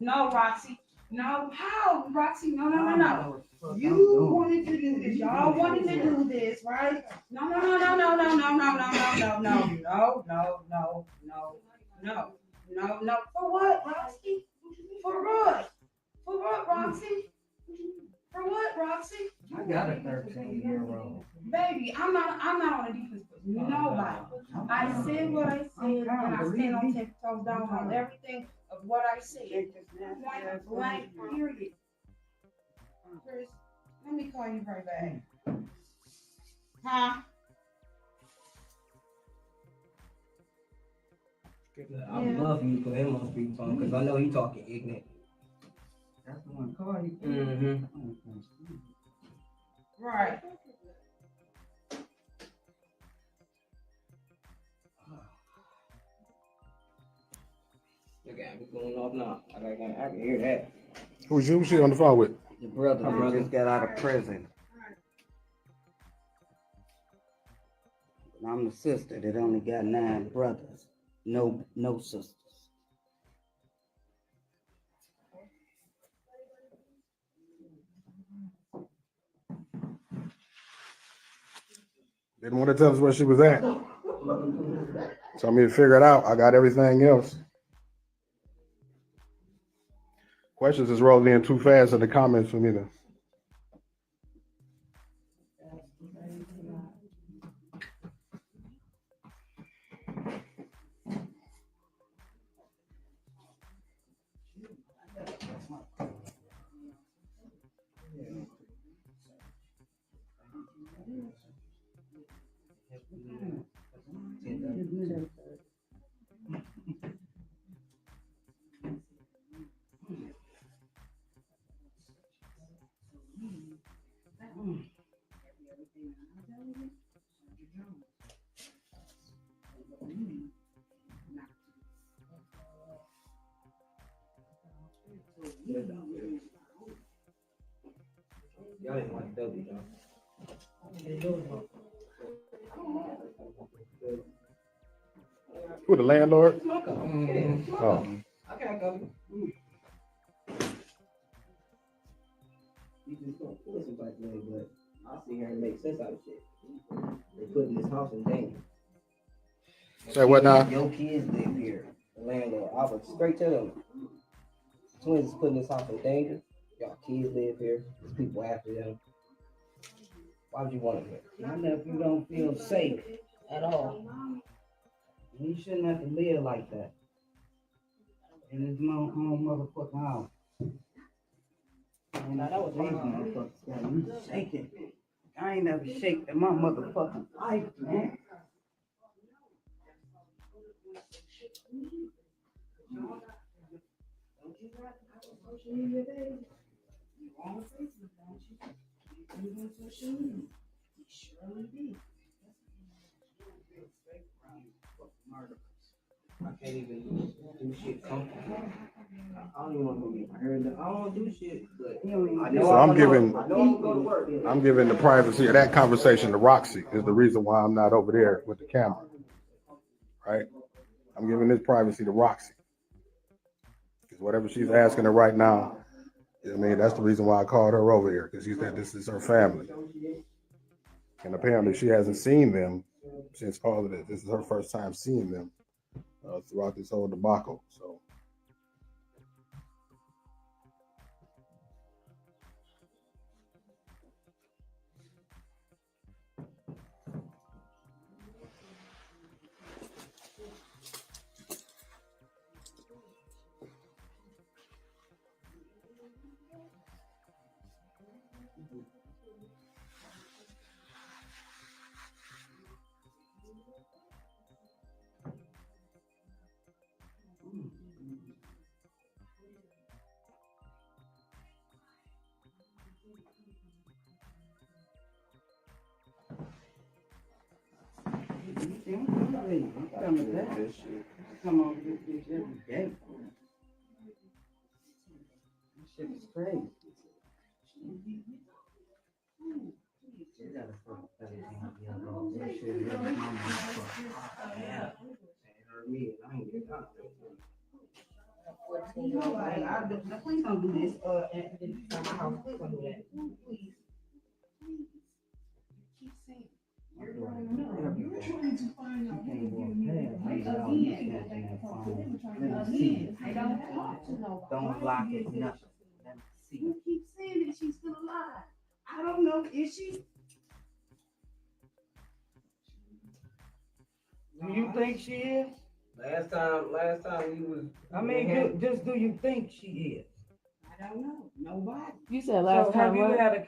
No, Roxy. No, how? Roxy, no. You wanted to do this. Y'all wanted to do this, right? No. For what, Roxy? For what, Roxy? For what, Roxy? I got a 13-year-old. Baby, I'm not on a defense with nobody. I said what I said, and I stand on 10 toes down on everything of what I said. Point blank, period. Chris, let me call you right back. Huh? I'm loving you put him on speakerphone because I know he talking ignorant. That's the one call you. Mm-hmm. Right. Look at me going off now. I can hear that. Who's she on the phone with? Your brother. My brother just got out of prison. I'm the sister that only got 9 brothers. No sisters. Didn't want to tell us where she was at. Tell me to figure it out. I got everything else. Questions is rolling in too fast in the comments for me to. Y'all didn't want W, though. Who, the landlord? Oh. I can't go. You just gonna pull somebody, but I see her and make sense out of shit. They putting this house in danger. Say what now? Your kids live here. The landlord. I would straight tell them. Twins is putting this house in danger. Y'all kids live here. There's people after them. Why would you want them here? Not if you don't feel safe at all. You shouldn't have to live like that. And it's my own motherfucking house. And that was these motherfuckers got me shaking. I ain't never shaken in my motherfucking life, man. I can't even do shit comfortable. I don't even want to get heard. I don't do shit, but So I'm giving the privacy of that conversation to Roxy is the reason why I'm not over there with the camera. Right? I'm giving this privacy to Roxy. Because whatever she's asking her right now, I mean, that's the reason why I called her over here, because she said this is her family. And apparently she hasn't seen them since all of this. This is her first time seeing them throughout this whole debacle. So. Come on, this bitch every day. This shit is crazy. Please don't do this. At my house, please don't do that. Please. Keep saying. You're trying to find out. I don't talk to nobody. Don't block it. Nothing. You keep saying that she's still alive. I don't know. Is she? Do you think she is? Last time we was. I mean, just do you think she is? I don't know. Nobody. You said last time. Have you had a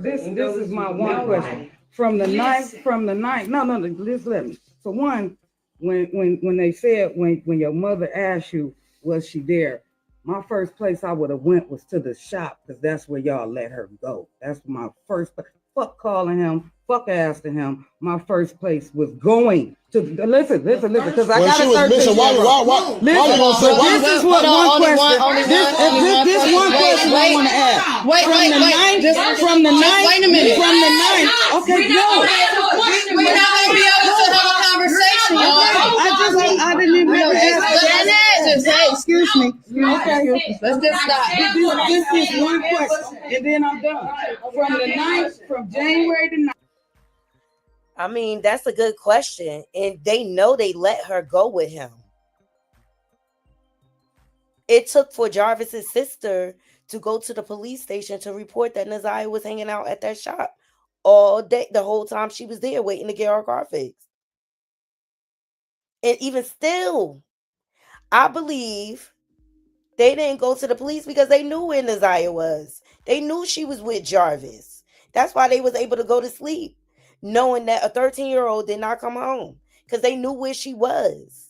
this is my one question. From the ninth. No, just let me. For one, when they said when your mother asked you, was she there? My first place I would have went was to the shop, because that's where y'all let her go. That's my first. Fuck calling him. Fuck asking him. My first place was going to listen, because I got to search this. Listen, why you gonna say? This is what one question. This one question I want to ask. Wait a minute. From the ninth. Okay, no. We're not gonna be able to have a conversation, y'all. I didn't even ask. Just say, excuse me. Okay. Let's just stop. This is one question, and then I'm done. From the 9th, from January to 9th. I mean, that's a good question. And they know they let her go with him. It took for Jarvis's sister to go to the police station to report that Naziah was hanging out at that shop all day, the whole time she was there waiting to get her car fixed. And even still, I believe they didn't go to the police because they knew where Naziah was. They knew she was with Jarvis. That's why they was able to go to sleep, knowing that a 13-year-old did not come home because they knew where she was.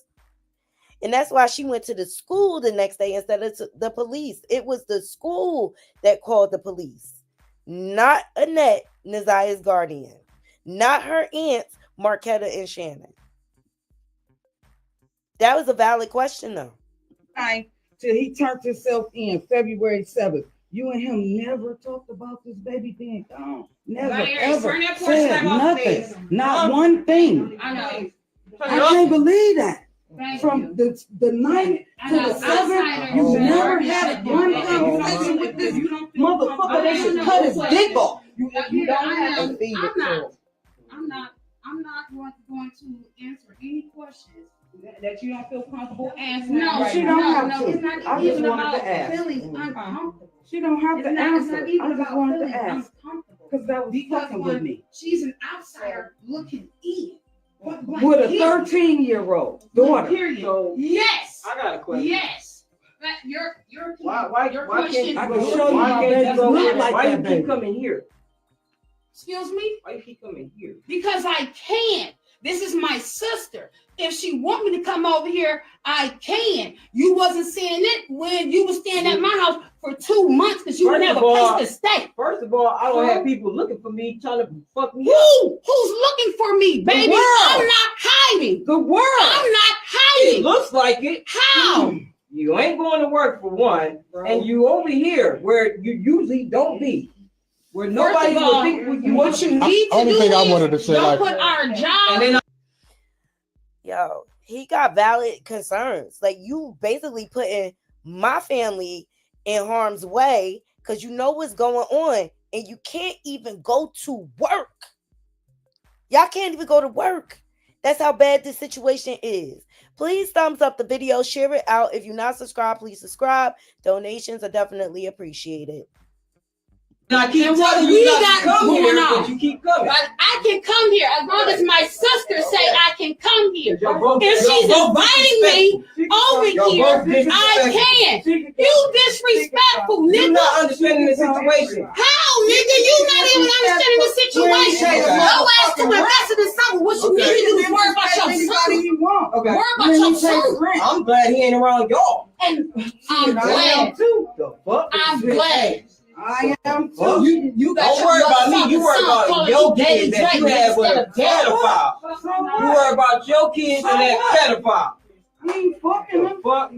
And that's why she went to the school the next day instead of the police. It was the school that called the police, not Annette, Naziah's guardian, not her aunts, Marquetta and Shannon. That was a valid question, though. Till he turned himself in February 7th. You and him never talked about this baby being gone. Never, ever said nothing. Not one thing. I know. I can't believe that. From the 9th to the 7th, you never had one conversation with this motherfucker. They should cut his dick off. You don't have to feed it to him. I'm not going to answer any questions that you don't feel comfortable answering. No, she don't have to. It's not I just wanted to ask. feeling uncomfortable. She don't have to answer. It's not even I just about wanted to feeling ask. uncomfortable. Because that was fucking with me. She's an outsider looking in. With a 13-year-old daughter. Period. So, yes. I got a question. Yes. But your Why question. I can show you my baby don't look like why that you baby. keep coming here? Excuse me? Why you keep coming here? Because I can. This is my sister. If she want me to come over here, I can. You wasn't saying it when you was staying at my house for 2 months because you didn't have a place to stay. First of all, I don't have people looking for me trying to fuck me up. Who's looking for me, baby? I'm not hiding. The world. I'm not hiding. It looks like it. How? You ain't going to work for one, and you over here where you usually don't be. Where nobody will think what you need to only do thing I is wanted to say, don't like, put our job. And then Yo, he got valid concerns. Like, you basically putting my family in harm's way because you know what's going on and you can't even go to work. Y'all can't even go to work. That's how bad this situation is. Please thumbs up the video, share it out. If you're not subscribed, please subscribe. Donations are definitely appreciated. I keep telling you not to come here, but you keep coming. I can come here as long as my sister say I can come here. If she's inviting me over here, I can. You disrespectful, nigga. You're not understanding the situation. How, nigga? You not even understanding the situation. Your ass to invest in something. What you need to do is worry about your son. Okay. Worry about your son. I'm glad he ain't around y'all. And I'm glad. The fuck? I'm glad. I am Well, too. You got don't worry about me. You worry about your kids that you have with a pedophile. You worry about your kids and that pedophile. I ain't fucking him. Fuck.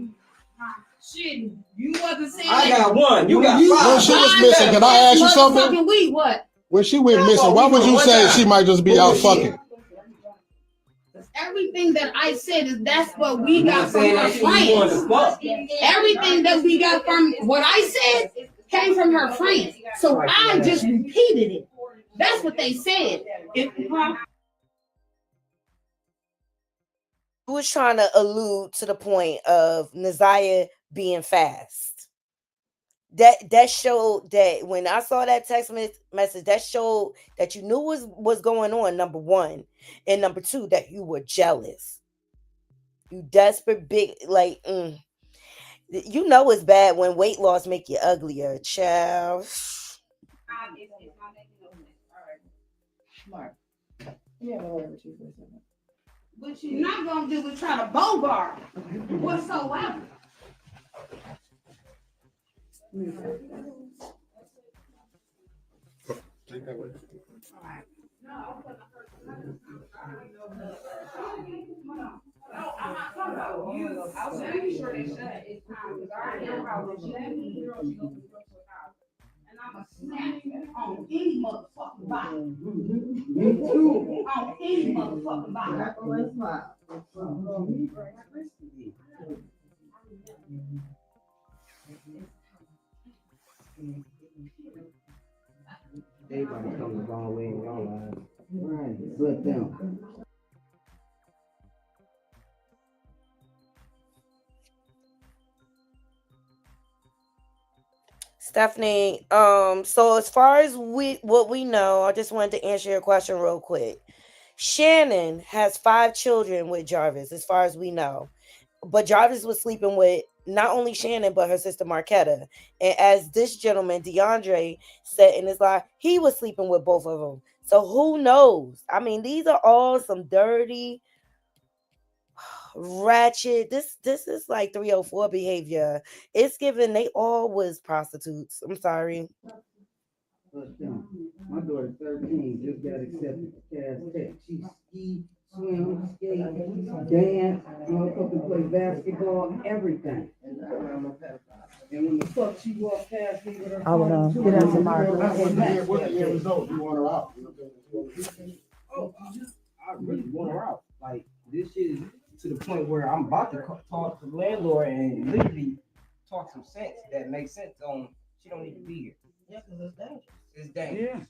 Shit, you wasn't saying I that. got one. You got When five. she was missing, can I ask you something? Motherfucking weed, what? When she went missing, why would you say she might just be out fucking? Everything that I said is that's what we got from saying her that she wanted friends. to fuck. Everything that we got from what I said came from her friends. So I just repeated it. That's what they said. Who was trying to allude to the point of Naziah being fast. That showed that when I saw that text message, that showed that you knew what's going on, number one. And number two, that you were jealous. You desperate, big, like, you know it's bad when weight loss make you uglier, child. Smart. Yeah, whatever she said. What you're not gonna do is try to bogart whatsoever. Take that way. No, I'm not talking about you. I was making sure they shut it's time because I already know how she let me girl, she goes to her house. And I'm a snap on any motherfucking body. Me too. On any motherfucking body. Everybody come the wrong way in your life. Right, but them. Stephanie, so as far as what we know, I just wanted to answer your question real quick. Shannon has 5 children with Jarvis, as far as we know. But Jarvis was sleeping with not only Shannon, but her sister Marquetta. And as this gentleman, DeAndre, said in his life, he was sleeping with both of them. So who knows? I mean, these are all some dirty, ratchet. This is like 304 behavior. It's given they all was prostitutes. I'm sorry. But them. My daughter 13 just got accepted to Cass Tech. She ski, swim, skate, dance, motherfucking play basketball, everything. And when the fuck she walked past me with her Get us some mark. What's the end result? You want her out? Oh, I really want her out. Like, this shit is to the point where I'm about to talk to the landlord and literally talk some sense that makes sense on she don't need to be here. Yeah, because it's dangerous. It's dangerous.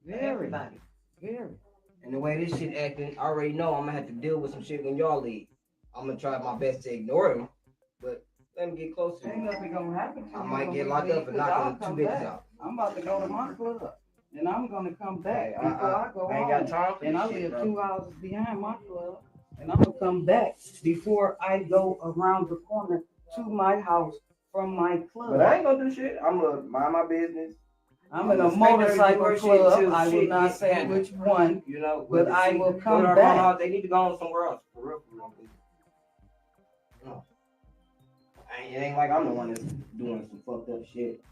Yeah. Everybody. Very. And the way this shit acting, I already know I'm gonna have to deal with some shit when y'all leave. I'm gonna try my best to ignore them, but let me get closer. Ain't nothing gonna happen to you. I might get locked up for knocking 2 bitches out. I'm about to go to my club. And I'm gonna come back Hey, before I go I ain't home. got time for And this I shit, live bro. 2 houses behind my club. And I'm gonna come back before I go around the corner to my house from my club. But I ain't gonna do shit. I'm gonna mind my business. I'm in a motorcycle club. I will not say which one, you know, but I will come back. back. They need to go on somewhere else. For real, for real. No. It ain't like I'm the one that's doing some fucked up shit.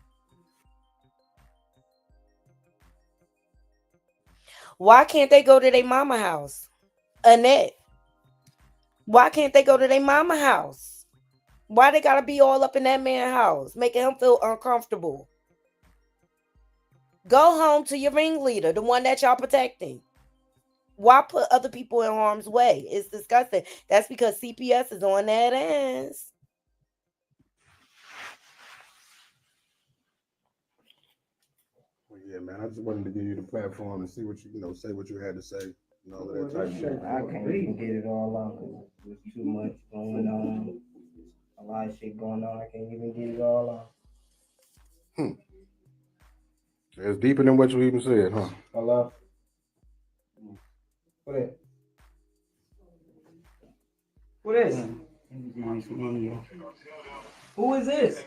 Why can't they go to their mama house? Annette. Why can't they go to their mama house? Why they gotta be all up in that man's house, making him feel uncomfortable? Go home to your ringleader, the one that y'all protecting. Why put other people in harm's way? It's disgusting. That's because CPS is on that ass. Well, yeah, man. I just wanted to give you the platform and see what you say what you had to say. All of that type of shit. I can't even get it all out because there's too much going on. A lot of shit going on. I can't even get it all out. It's deeper than what you even said, huh? Hello? What is? What is? Who is this?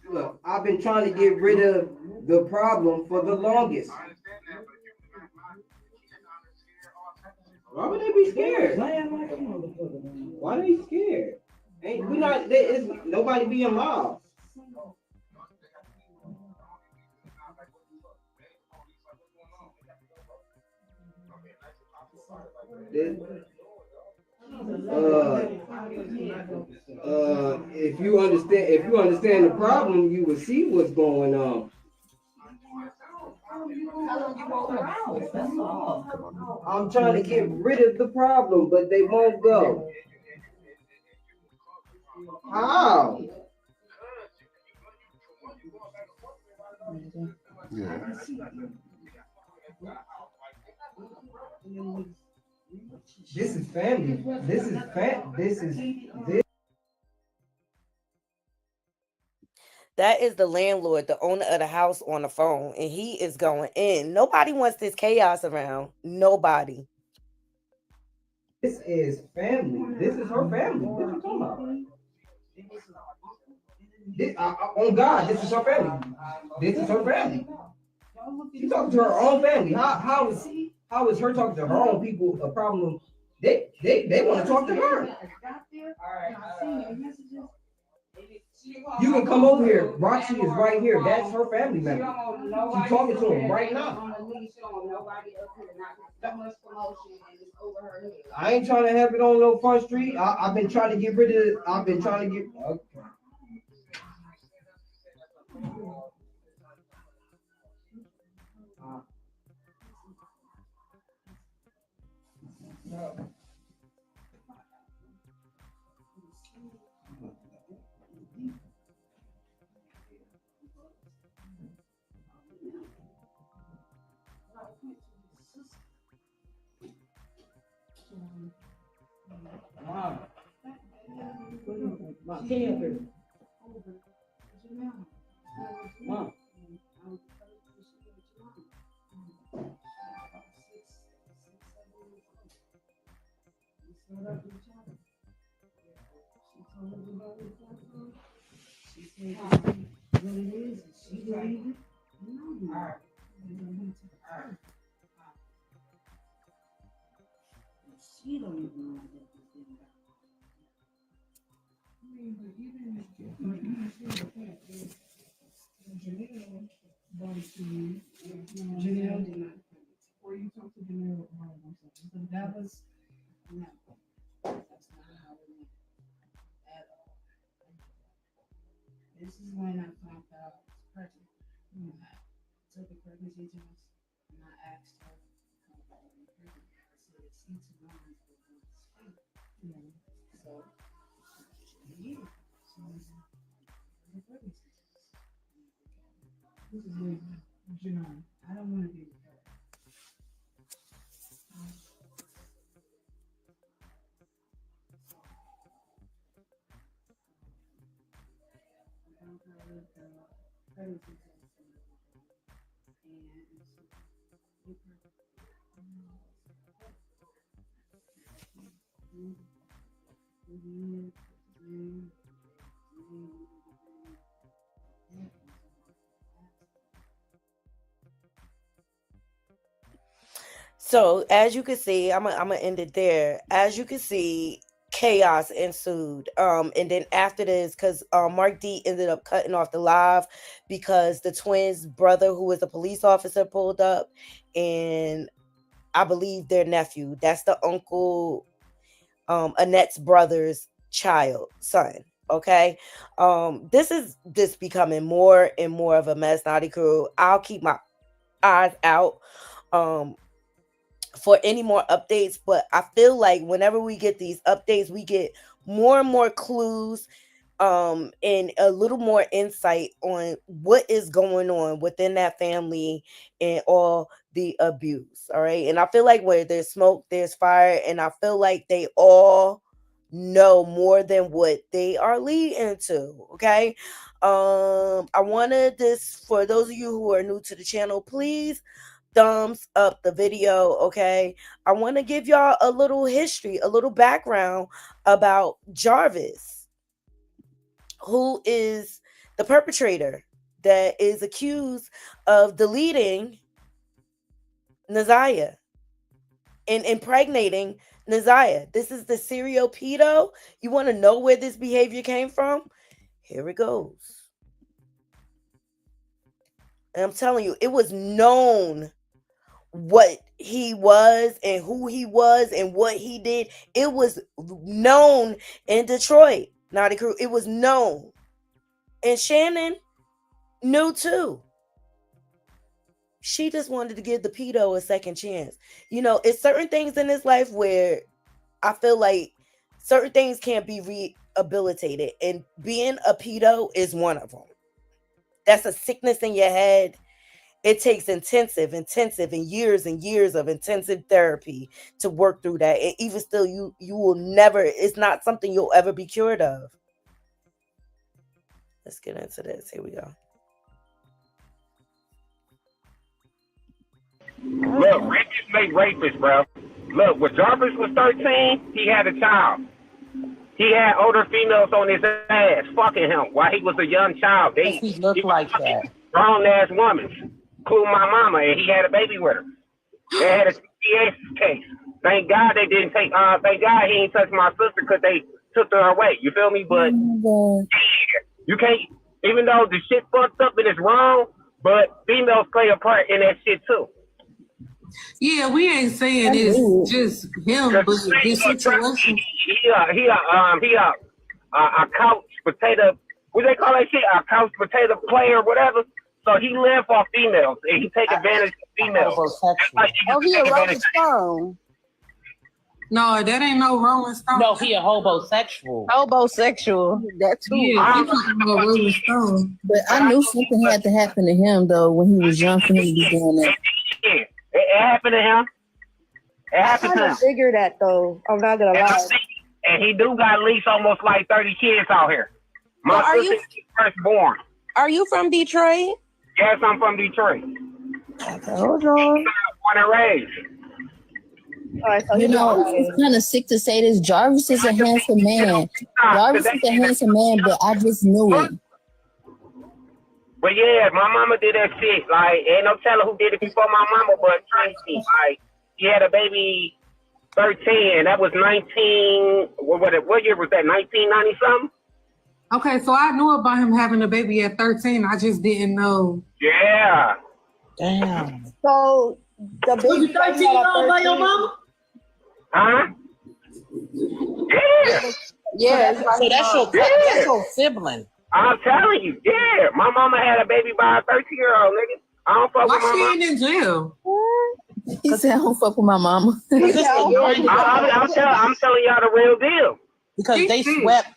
Look, I've been trying to get rid of the problem for the longest. Why would they be scared? Why are they scared? Ain't we not? There is nobody being loud. If you understand the problem, you will see what's going on. I'm trying to get rid of the problem, but they won't go. How? Yeah. This is family. This is this. That is the landlord, the owner of the house on the phone, and he is going in. Nobody wants this chaos around. Nobody. This is family. This is her family. What are you talking about? On God, this is her family. This is her family. She's talking to her own family. How is her talking to her own people a problem? They want to talk to her. You can come over here. Roxy is right here. That's her family member. She's talking to him right now. I ain't trying to have it on no front street. I've been trying to get rid of it. I've been trying to get. Okay. Mom. She said what it is, she believed it. She don't even know that this thing about. I mean, but even Janelle brought it to me. Janelle did not. Before you talk to Janelle about something, that was no. That's not how it went at all. This is when I found out I was pregnant. I took a pregnancy test and I asked her how I was pregnant. I said C2 lines were going to speak. So yeah, so the pregnancy test. This is with Janelle. I don't want to be with her. Pregnancy test and So as you can see, I'm gonna end it there. As you can see, chaos ensued. And then after this, because Mark D ended up cutting off the live because the twins' brother, who was a police officer, pulled up, and I believe their nephew. That's the uncle, Annette's brother's son. Okay. This is just becoming more and more of a mess, Naughty Crew. I'll keep my eyes out for any more updates, but I feel like whenever we get these updates, we get more and more clues and a little more insight on what is going on within that family and all the abuse. All right. And I feel like where there's smoke, there's fire. And I feel like they all know more than what they are leading to. Okay. I wanted this for those of you who are new to the channel, please thumbs up the video. Okay. I want to give y'all a little history, a little background about Jarvis, who is the perpetrator that is accused of deleting Naziah and impregnating Naziah. This is the serial pedo. You want to know where this behavior came from? Here it goes. And I'm telling you, it was known what he was and who he was and what he did. It was known in Detroit, Naughty Crew. It was known. And Shannon knew too. She just wanted to give the pedo a second chance. You know, it's certain things in this life where I feel like certain things can't be rehabilitated. And being a pedo is one of them. That's a sickness in your head. It takes intensive and years of intensive therapy to work through that. And even still, you will never, it's not something you'll ever be cured of. Let's get into this. Here we go. Look, rapists make rapists, bro. Look, when Jarvis was 13, he had a child. He had older females on his ass fucking him while he was a young child. He looked like that. Grown ass woman, including my mama, and he had a baby with her. They had a CPS case. Thank God they didn't take. Thank God he didn't touch my sister because they took her away. You feel me? But you can't. Even though the shit fucked up and it's wrong, but females play a part in that shit too. Yeah, we ain't saying it's just him, but this situation. He a couch potato. What they call that shit? A couch potato player, whatever. So he live off females and he take advantage of females. He a Rolling Stone. No, that ain't no Rolling Stone. No, he a homosexual. Homosexual. That too. Yeah, you talking about Rolling Stone. But I knew something had to happen to him though when he was young for him to be doing that. Yeah, it happened to him. It I happened to kind him. of figured that though. I'm not gonna lie. And he do got at least almost like 30 kids out here. My So sister is firstborn. Are you from Detroit? Yes, I'm from Detroit. Hold on. Born and raised. All right, so You know, it's kind of sick to say this. Jarvis is a handsome man. Jarvis is a handsome man, but I just knew it. But yeah, my mama did that shit. Like, ain't no telling who did it before my mama, but trust me, like, she had a baby 13. That was 19. What year was that? 1990 something? Okay, so I knew about him having a baby at 13. I just didn't know. Yeah. Damn. So the Was you 13 years old by your mama? Huh? Yeah. Yeah. So that's your sibling. I'm telling you, yeah. My mama had a baby by a 13-year-old nigga. I don't fuck with my mama. Why she ain't in jail? He said, I don't fuck with my mama. I'm telling y'all the real deal. Because they swept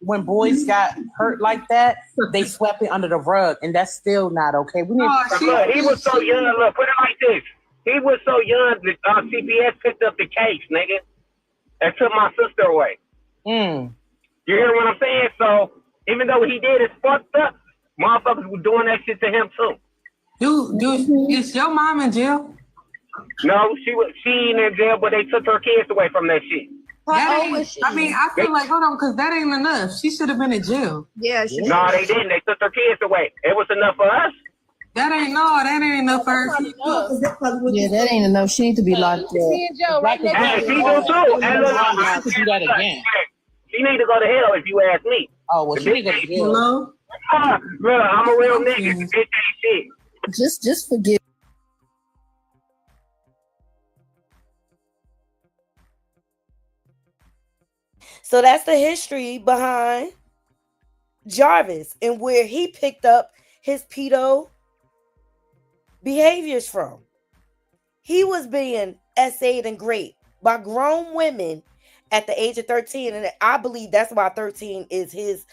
when boys got hurt like that, they swept it under the rug, and that's still not okay. We need Look, he was so young. Look, put it like this. He was so young that CPS picked up the case, nigga, and took my sister away. You hear what I'm saying? So even though he did it fucked up, motherfuckers were doing that shit to him too. Dude, is your mom in jail? No, she ain't in jail, but they took her kids away from that shit. That ain't, I mean, I feel like, hold on, because that ain't enough. She should have been in jail. Yeah, No, they didn't. They took her kids away. It was enough for us. That ain't enough for her. Yeah, that ain't enough. She need to be locked up. She in jail right now. Hey, she do too. And look, I to do that again. She need to go to hell if you ask me. Oh, well, she need to go to jail. Hello? Bro, I'm a real nigga. Bitch ain't shit. Just forgive. So that's the history behind Jarvis and where he picked up his pedo behaviors from. He was being essayed and raped by grown women at the age of 13, and I believe that's why 13 is his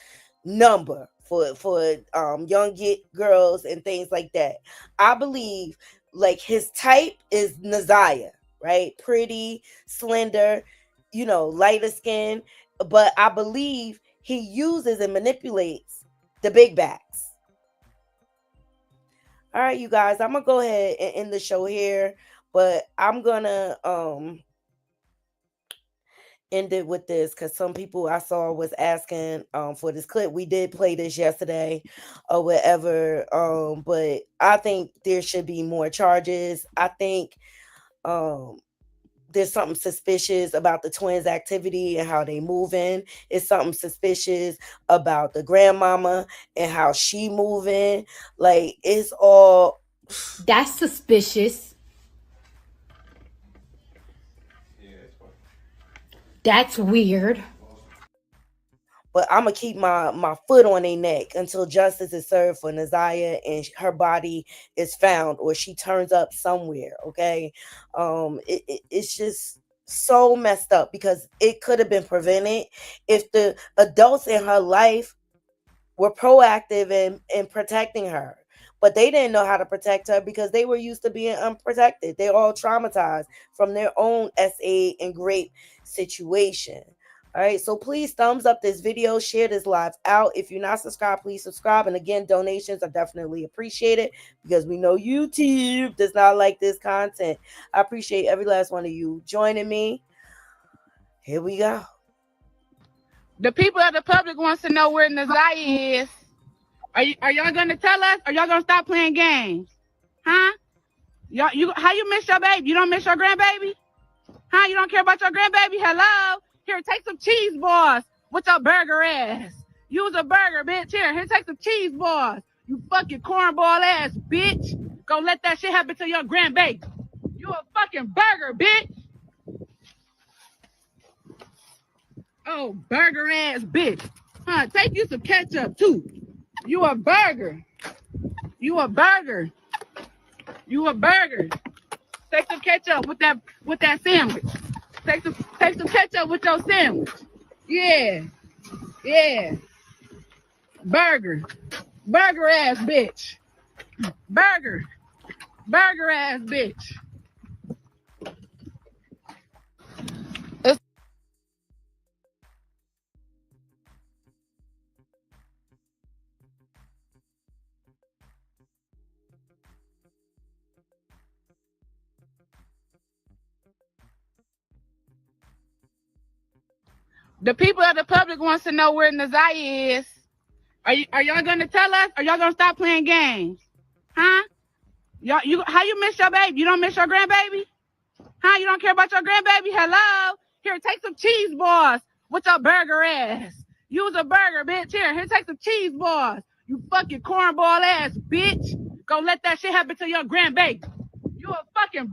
number for young girls and things like that. I believe like his type is Naziah, right? Pretty, slender, lighter skin, but I believe he uses and manipulates the big backs. All right, you guys, I'm gonna go ahead and end the show here, but I'm gonna end it with this because some people I saw was asking for this clip. We did play this yesterday or whatever, but I think there should be more charges. I think there's something suspicious about the twins' activity and how they moving. It's something suspicious about the grandmama and how she moving. Like, it's all... That's suspicious. That's weird. But I'm going to keep my foot on their neck until justice is served for Naziah and her body is found or she turns up somewhere, okay? It's just so messed up because it could have been prevented if the adults in her life were proactive in protecting her. But they didn't know how to protect her because they were used to being unprotected. They're all traumatized from their own SA and rape situation. All right, so please thumbs up this video, share this live out. If you're not subscribed, please subscribe. And again, donations are definitely appreciated because we know YouTube does not like this content. I appreciate every last one of you joining me. Here we go. The people of the public wants to know where Naziah is. Are y'all gonna tell us? Or y'all gonna stop playing games? Huh? How you miss your baby? You don't miss your grandbaby? Huh? You don't care about your grandbaby? Hello? Here, take some cheese balls with your burger ass. Use a burger, bitch. Here, take some cheese balls. You fucking cornball ass, bitch. Go let that shit happen to your grandbaby. You a fucking burger, bitch. Oh, burger ass bitch. Huh? Take you some ketchup too. You a burger. You a burger. You a burger. Take some ketchup with that sandwich. Take some ketchup with your sandwich. Yeah. Yeah. Burger ass bitch. Burger ass bitch. The people of the public wants to know where Nazaya is. Are y'all gonna tell us? Or y'all gonna stop playing games? Huh? How you miss your baby? You don't miss your grandbaby? Huh? You don't care about your grandbaby? Hello? Here, take some cheese balls with your burger ass. Use a burger, bitch. Here, take some cheese balls. You fucking cornball ass bitch. Go let that shit happen to your grandbaby. You a fucking